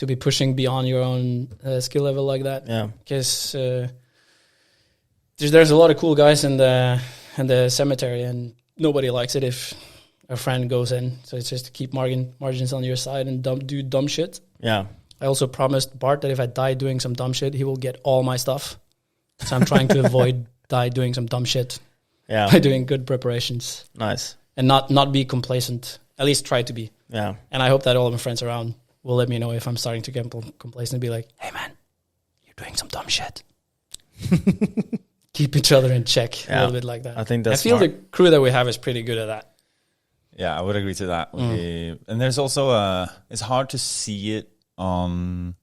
be pushing beyond your own skill level like that. Yeah. Because there's a lot of cool guys in the cemetery, and nobody likes it if a friend goes in. So it's just to keep margins on your side and do dumb shit. Yeah. I also promised Bart that if I die doing some dumb shit, he will get all my stuff. So I'm trying to avoid die doing some dumb shit. Yeah. By doing good preparations. Nice. And not be complacent. At least try to be. Yeah. And I hope that all of my friends around will let me know if I'm starting to get complacent and be like, hey man, you're doing some dumb shit. Keep each other in check a little bit like that. I think that's I feel the crew that we have is pretty good at that. Yeah, I would agree to that. And there's also it's hard to see it in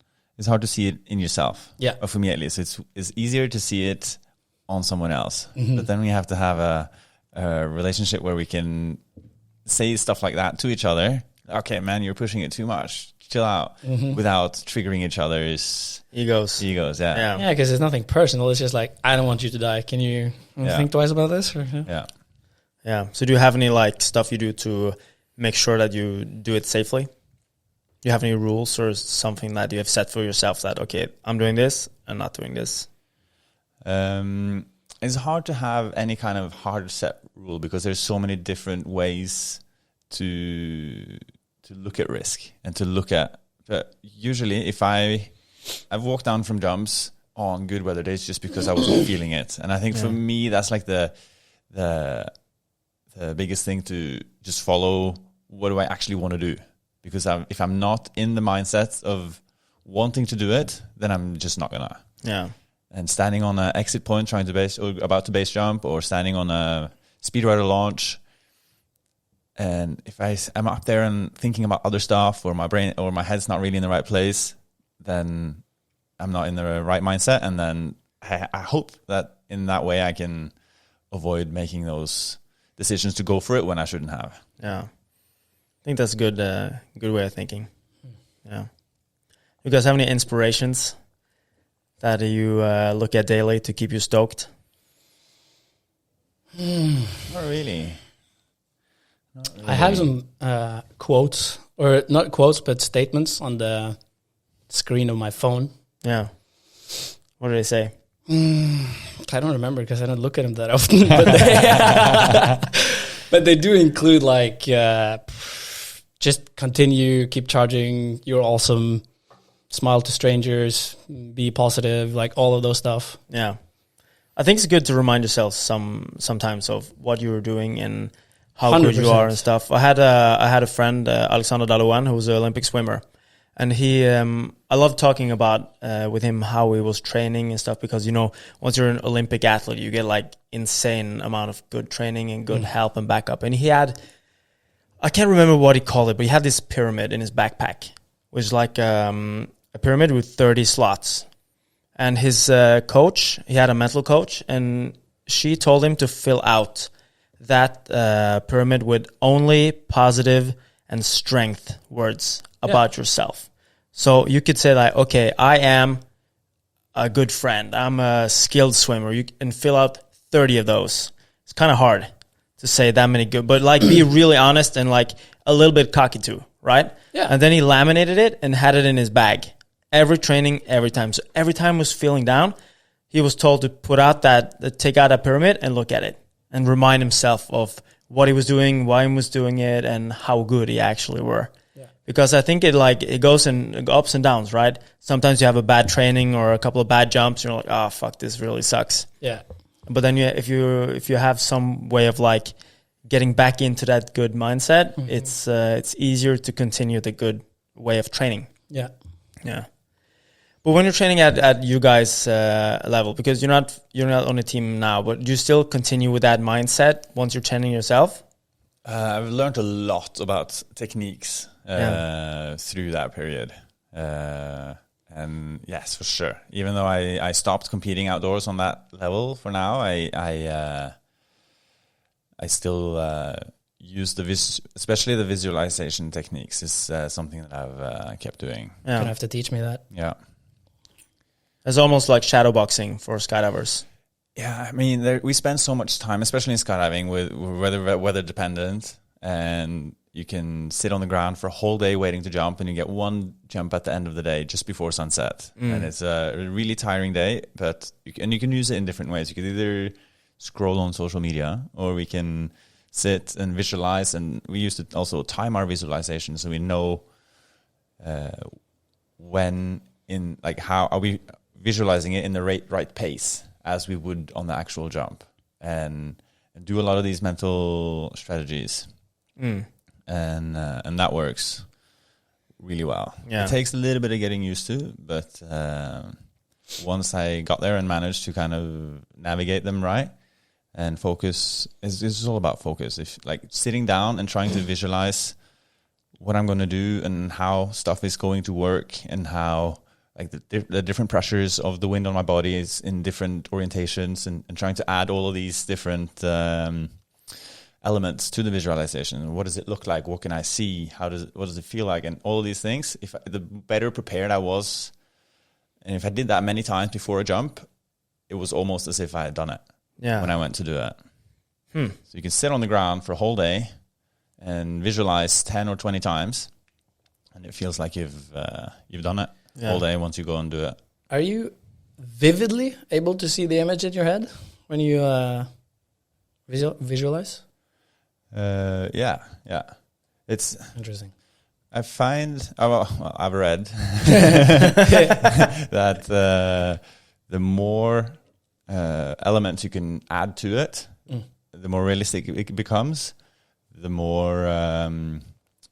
yourself. Yeah. Or for me at least, it's easier to see it on someone else. Mm-hmm. But then we have to have a relationship where we can say stuff like that to each other. Okay, man, you're pushing it too much. Chill out, without triggering each other's egos. Yeah, because it's nothing personal. It's just like, I don't want you to die. Can you think twice about this? Or, Yeah. So do you have any like stuff you do to make sure that you do it safely? Do you have any rules or something that you have set for yourself that, okay, I'm doing this and not doing this? It's hard to have any kind of hard set rule because there's so many different ways to look at risk and to look at. Usually, if I've walked down from jumps on good weather days just because I wasn't feeling it, and I think for me that's like the biggest thing, to just follow what do I actually want to do, because if I'm not in the mindset of wanting to do it, then I'm just not gonna. Yeah. And standing on an exit point, trying to base or about to base jump, or standing on a speed rider launch. And if I'm up there and thinking about other stuff, or my brain or my head's not really in the right place, then I'm not in the right mindset, and then I hope that in that way I can avoid making those decisions to go for it when I shouldn't have. Yeah, I think that's a good way of thinking. Yeah. You guys have any inspirations that you look at daily to keep you stoked? Not really. I have some quotes, or not quotes, but statements on the screen of my phone. Yeah. What do they say? I don't remember because I don't look at them that often. But they do include like, just continue, keep charging, you're awesome, smile to strangers, be positive, like all of those stuff. Yeah. I think it's good to remind yourself sometimes of what you were doing and how 100%. Good you are and stuff. I had a friend, Alexander Dalouan, who was an Olympic swimmer. And he, I love talking about with him how he was training and stuff because, you know, once you're an Olympic athlete, you get like insane amount of good training and good help and backup. And he had, I can't remember what he called it, but he had this pyramid in his backpack, which is like a pyramid with 30 slots. And his coach, he had a mental coach, and she told him to fill out that pyramid with only positive and strength words about yourself. So you could say like, okay, I am a good friend. I'm a skilled swimmer. You can fill out 30 of those. It's kind of hard to say that many good, but like be really honest and like a little bit cocky too, right? Yeah. And then he laminated it and had it in his bag. Every training, every time. So every time he was feeling down, he was told to take out that pyramid and look at it and remind himself of what he was doing, why he was doing it, and how good he actually were. Yeah. Because I think it goes in ups and downs, right? Sometimes you have a bad training or a couple of bad jumps, and you're like, oh fuck, this really sucks. Yeah. But then if you have some way of like getting back into that good mindset, it's easier to continue the good way of training. Yeah. Yeah. But when you're training at you guys' level, because you're not on a team now, but do you still continue with that mindset once you're training yourself? I've learned a lot about techniques through that period. And yes, for sure. Even though I stopped competing outdoors on that level for now, I still use especially the visualization techniques is something that I've kept doing. Yeah. You're gonna have to teach me that. Yeah. It's almost like shadow boxing for skydivers. Yeah, I mean, we spend so much time, especially in skydiving, with weather dependent, and you can sit on the ground for a whole day waiting to jump, and you get one jump at the end of the day just before sunset, and it's a really tiring day. But you can use it in different ways. You could either scroll on social media, or we can sit and visualize, and we used to also time our visualization so we know how are we visualizing it in the right pace as we would on the actual jump, and do a lot of these mental strategies, and that works really well. Yeah. It takes a little bit of getting used to, but once I got there and managed to kind of navigate them right and focus, it's all about focus. If like sitting down and trying to visualize what I'm going to do and how stuff is going to work, and how like the different pressures of the wind on my body is in different orientations, and trying to add all of these different elements to the visualization. What does it look like? What can I see? What does it feel like? And all of these things, the better prepared I was, and if I did that many times before a jump, it was almost as if I had done it when I went to do it. So you can sit on the ground for a whole day and visualize 10 or 20 times, and it feels like you've done it all day once you go and do it. Are you vividly able to see the image in your head when you visualize? Yeah. It's interesting. I find, I've read that the more elements you can add to it, the more realistic it becomes, the more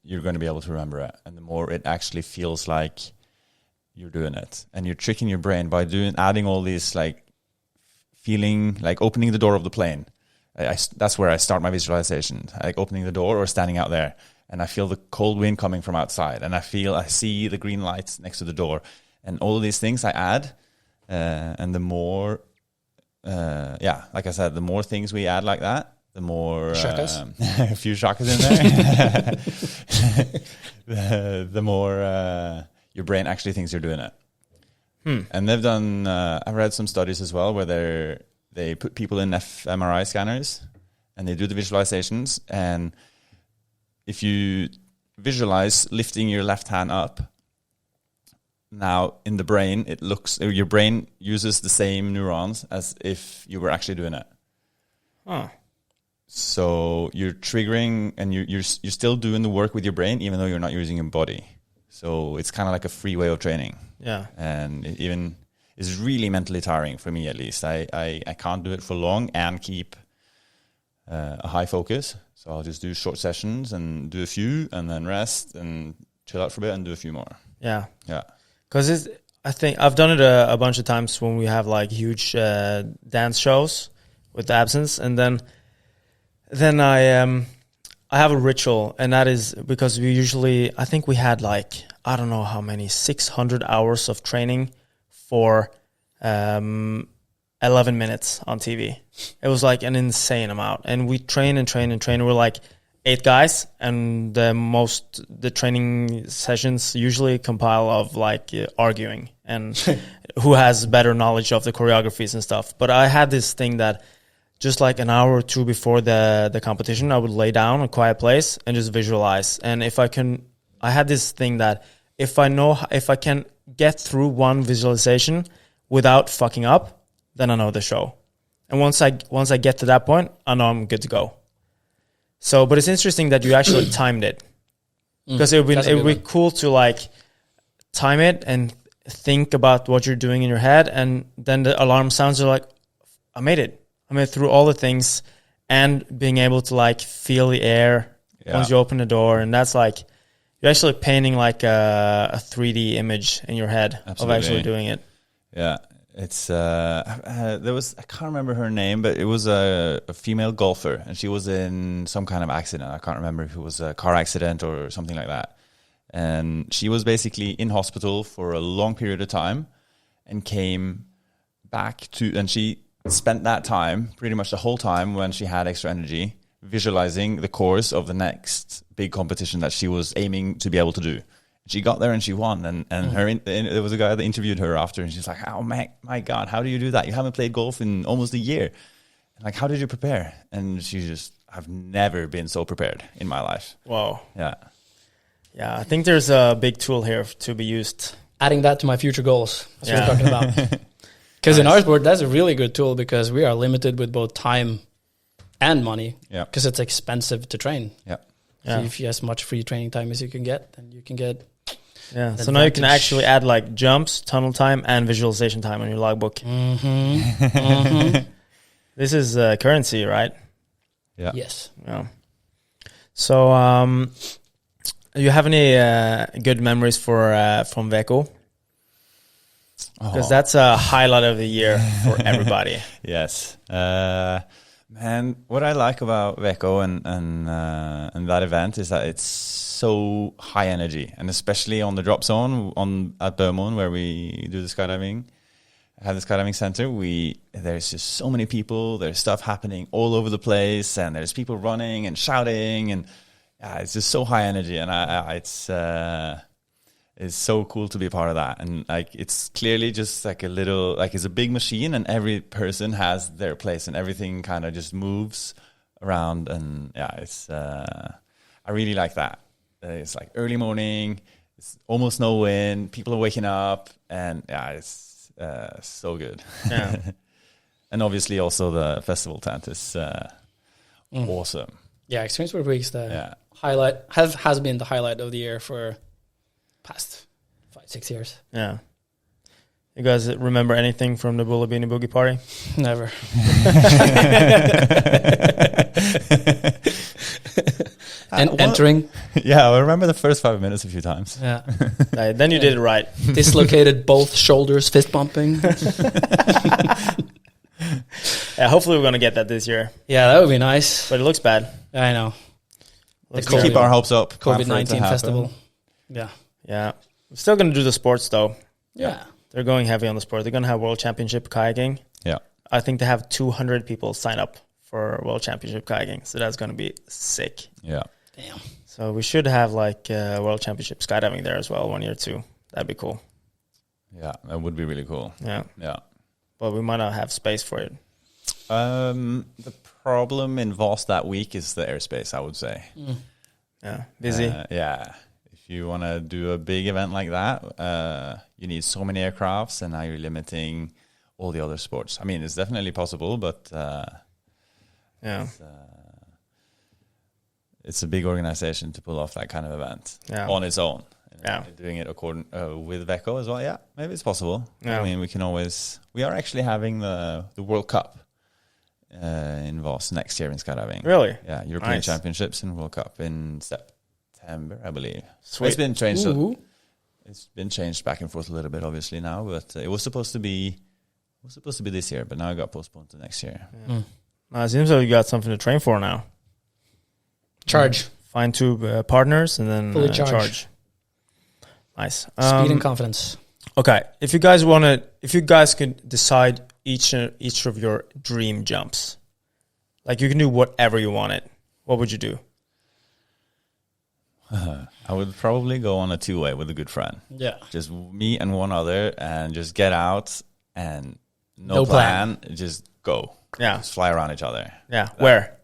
you're going to be able to remember it, and the more it actually feels like you're doing it. And you're tricking your brain by adding all these, like feeling like opening the door of the plane. That's where I start my visualization, like opening the door or standing out there, and I feel the cold wind coming from outside, and I see the green lights next to the door, And all of these things I add, and the more, like I said, the more things we add like that, the more a few shakas in there, the more your brain actually thinks you're doing it. And they've done. I've read some studies as well where they put people in fMRI scanners and they do the visualizations. And if you visualize lifting your left hand up, now in the brain, it looks, your brain uses the same neurons as if you were actually doing it. Huh. So you're triggering, and you're still doing the work with your brain, even though you're not using your body. So it's kind of like a free way of training. Yeah. And it even is really mentally tiring for me, at least. I can't do it for long and keep a high focus. So I'll just do short sessions and do a few, and then rest and chill out for a bit and do a few more. Yeah. Yeah. Because I think I've done it a bunch of times when we have like huge dance shows with absence, and then I have a ritual, and that is because we usually, I think we had like, I don't know how many, 600 hours of training for 11 minutes on TV. It was like an insane amount, and we train and train and train. We're like 8 guys, and the training sessions usually compile of like arguing and who has better knowledge of the choreographies and stuff. But I had this thing that just like an hour or two before the competition, I would lay down in a quiet place and just visualize. And I had this thing that if I can get through one visualization without fucking up, then I know the show. And once I get to that point, I know I'm good to go. So, but it's interesting that you actually timed it, because it would be cool to like time it and think about what you're doing in your head, and then the alarm sounds, are like, I made it. I made it through all the things, and being able to like feel the air once you open the door, and that's like you're actually painting like a 3D image in your head of actually doing it. Yeah. It's there was, I can't remember her name, but it was a female golfer, and she was in some kind of accident. I can't remember if it was a car accident or something like that. And she was basically in hospital for a long period of time, and came back and she spent that time, pretty much the whole time when she had extra energy, visualizing the course of the next big competition that she was aiming to be able to do. She got there and she won, and there was a guy that interviewed her after, and she's like, "Oh my God, how do you do that? You haven't played golf in almost a year. Like, how did you prepare?" And she just, "I've never been so prepared in my life." Wow. Yeah. Yeah, I think there's a big tool here to be used. Adding that to my future goals. That's what we're talking about. Because in our sport, that's a really good tool, because we are limited with both time and money. Yeah. Because it's expensive to train. Yeah. So if you have as much free training time as you can get, then you can get. Yeah, so now you can actually add like jumps, tunnel time, and visualization time on your logbook. This is currency, right? Yeah. Yes. Yeah. So, do you have any good memories from Veko? Because that's a highlight of the year for everybody. Yes. Man, what I like about Veko and that event is that it's so high energy, and especially on the drop zone at Bømoen, where we do the skydiving, have the skydiving center. There's just so many people. There's stuff happening all over the place, and there's people running and shouting, and it's just so high energy, and it's so cool to be a part of that. And like, it's clearly just like a little, like, it's a big machine, and every person has their place, and everything kind of just moves around. And it's I really like that. It's like early morning, it's almost no wind, people are waking up, and it's so good. Yeah. And obviously also the festival tent is awesome. Yeah, Ekstremsportveko highlight has been the highlight of the year for past 5-6 years. Yeah. You guys remember anything from the Bulla Beanie Boogie party? Never. And entering. Yeah, I remember the first 5 minutes a few times. Yeah. Then you did it right. Dislocated both shoulders, fist bumping. Yeah, hopefully we're going to get that this year. Yeah, that would be nice. But it looks bad. I know. Let's keep our hopes up. COVID-19 festival. Yeah. Yeah. We're still going to do the sports, though. Yeah. They're going heavy on the sport. They're going to have World Championship kayaking. Yeah. I think they have 200 people sign up for World Championship kayaking. So that's going to be sick. Yeah. Damn. So we should have like World Championship skydiving there as well 1 year too. That'd be cool. Yeah, that would be really cool. Yeah. Yeah. But we might not have space for it. The problem in Voss that week is the airspace, I would say. Yeah. Busy. Yeah. If you want to do a big event like that, you need so many aircrafts, and now you're limiting all the other sports. I mean, it's definitely possible, but it's a big organization to pull off that kind of event on its own. Yeah. Doing it according with Veko as well. Yeah, maybe it's possible. Yeah. I mean, we are actually having the World Cup in Voss next year in skydiving. Really? Yeah, European Nice. Championships and World Cup in September, I believe. Sweet. It's been changed. Ooh. It's been changed back and forth a little bit, obviously now, but it was supposed to be this year, but now it got postponed to next year. It seems like you got something to train for now. Charge. Find two partners and then Fully charge. Nice. Speed and confidence. Okay, if you guys could decide each of your dream jumps, like you can do whatever you wanted, what would you do? I would probably go on a 2-way with a good friend. Yeah. Just me and one other, and just get out and no No plan, just go. Yeah. Just fly around each other. Yeah, where?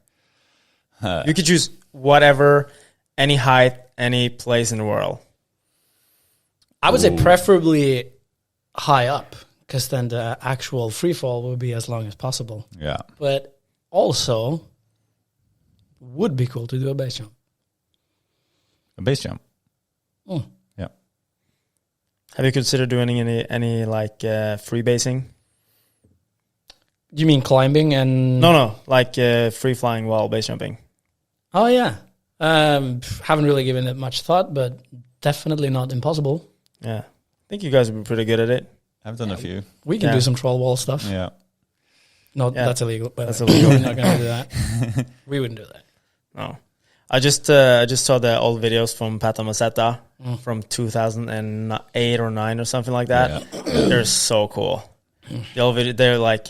You could choose whatever, any height, any place in the world. I would say preferably high up, because then the actual free fall will be as long as possible. Yeah. But also, would be cool to do a base jump. A base jump. Mm. Yeah. Have you considered doing any like free basing? You mean climbing and... No, like free flying while base jumping. Oh, yeah. Haven't really given it much thought, but definitely not impossible. Yeah, I think you guys would be pretty good at it. I've done a few. We can do some troll wall stuff. Yeah. No, that's illegal. But That's illegal. We're not going to do that. We wouldn't do that. No, I just saw the old videos from Pata Masetta from 2008 or 9 or something like that. Yeah. They're so cool. The old video, they're like,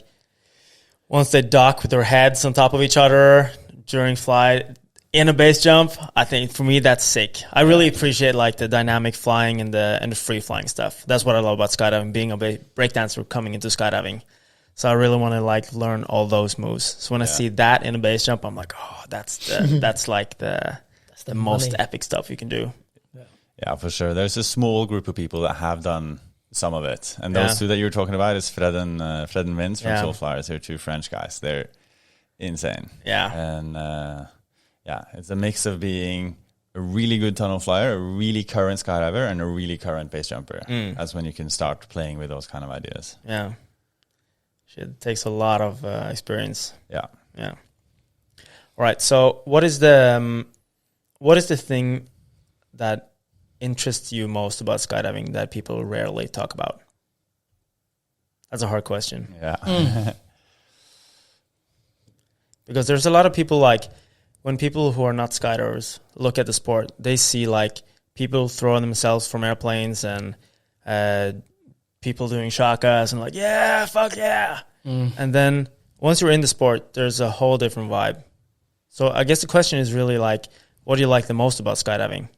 once they dock with their heads on top of each other during flight in a base jump, I think for me that's sick. I really appreciate like the dynamic flying and the free flying stuff. That's what I love about skydiving, being a breakdancer coming into skydiving. So I really want to like learn all those moves. So when I see that in a base jump, I'm like, oh, that's like the most epic stuff you can do. Yeah, for sure. There's a small group of people that have done some of it, and those two that you were talking about is Fred and Vince from Soul Flyers. They're two French guys. They're insane. Yeah, and it's a mix of being a really good tunnel flyer, a really current skydiver, and a really current base jumper. That's when you can start playing with those kind of ideas. Yeah, it takes a lot of experience. Yeah. All right. So, what is the thing that interests you most about skydiving that people rarely talk about? That's a hard question. Yeah. Because there's a lot of people, like, when people who are not skydivers look at the sport, they see, like, people throwing themselves from airplanes and people doing shakas and, like, yeah, fuck yeah. And then once you're in the sport, there's a whole different vibe. So I guess the question is really, like, what do you like the most about skydiving?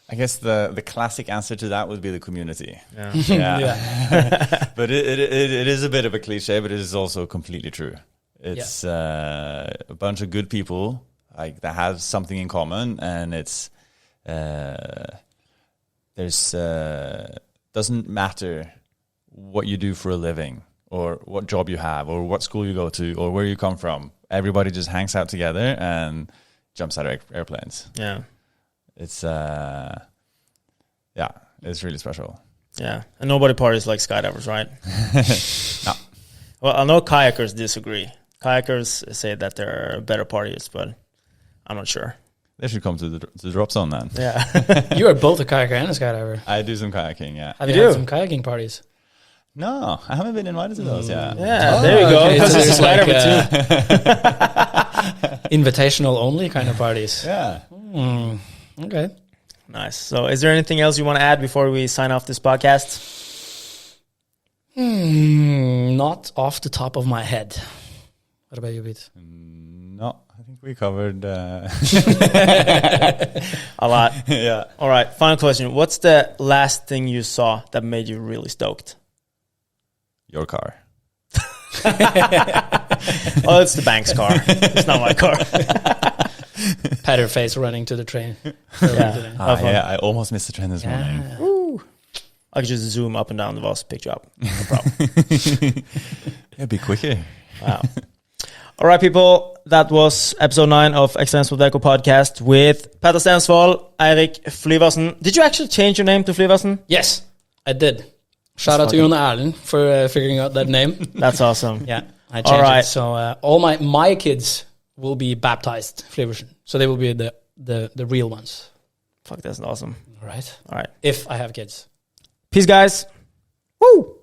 I guess the classic answer to that would be the community. Yeah. But it is a bit of a cliche, but it is also completely true. It's a bunch of good people like that have something in common, and it's doesn't matter what you do for a living or what job you have or what school you go to or where you come from. Everybody just hangs out together and jumps out of airplanes. Yeah. It's it's really special. Yeah. And nobody parties like skydivers, right? No. Well, I know kayakers disagree. Kayakers say that they're better partiers, but I'm not sure. They should come to the drop zone then. Yeah. You are both a kayaker and a skydiver. I do some kayaking, yeah. Have You you had do? some kayaking parties? No, I haven't been invited to those yet. Yeah, there you go. Okay, Because so it's a it's like, skydiver too. Invitational only kind of parties. Yeah. Okay. Nice. So is there anything else you want to add before we sign off this podcast? Not off the top of my head. What about you, Pete? No, I think we covered A lot. yeah. All right. Final question. What's the last thing you saw that made you really stoked? Your car. Oh, it's the bank's car. It's not my car. Petter face running to the train. Yeah. Yeah, I almost missed the train this morning. Woo. I could just zoom up and down the bus, pick you up. No problem. Yeah, be quicker. Wow. All right, people. That was episode 9 of Ekstremsportveko podcast with Petter Stensvold, Eirik Flyversen. Did you actually change your name to Flyversen? Yes, I did. Shout out to Jon Erlend for figuring out that name. That's awesome. Yeah, I changed it. So all my kids will be baptized Flyversen. So they will be the real ones. Fuck, that's awesome. All right. All right. If I have kids. Peace, guys. Woo!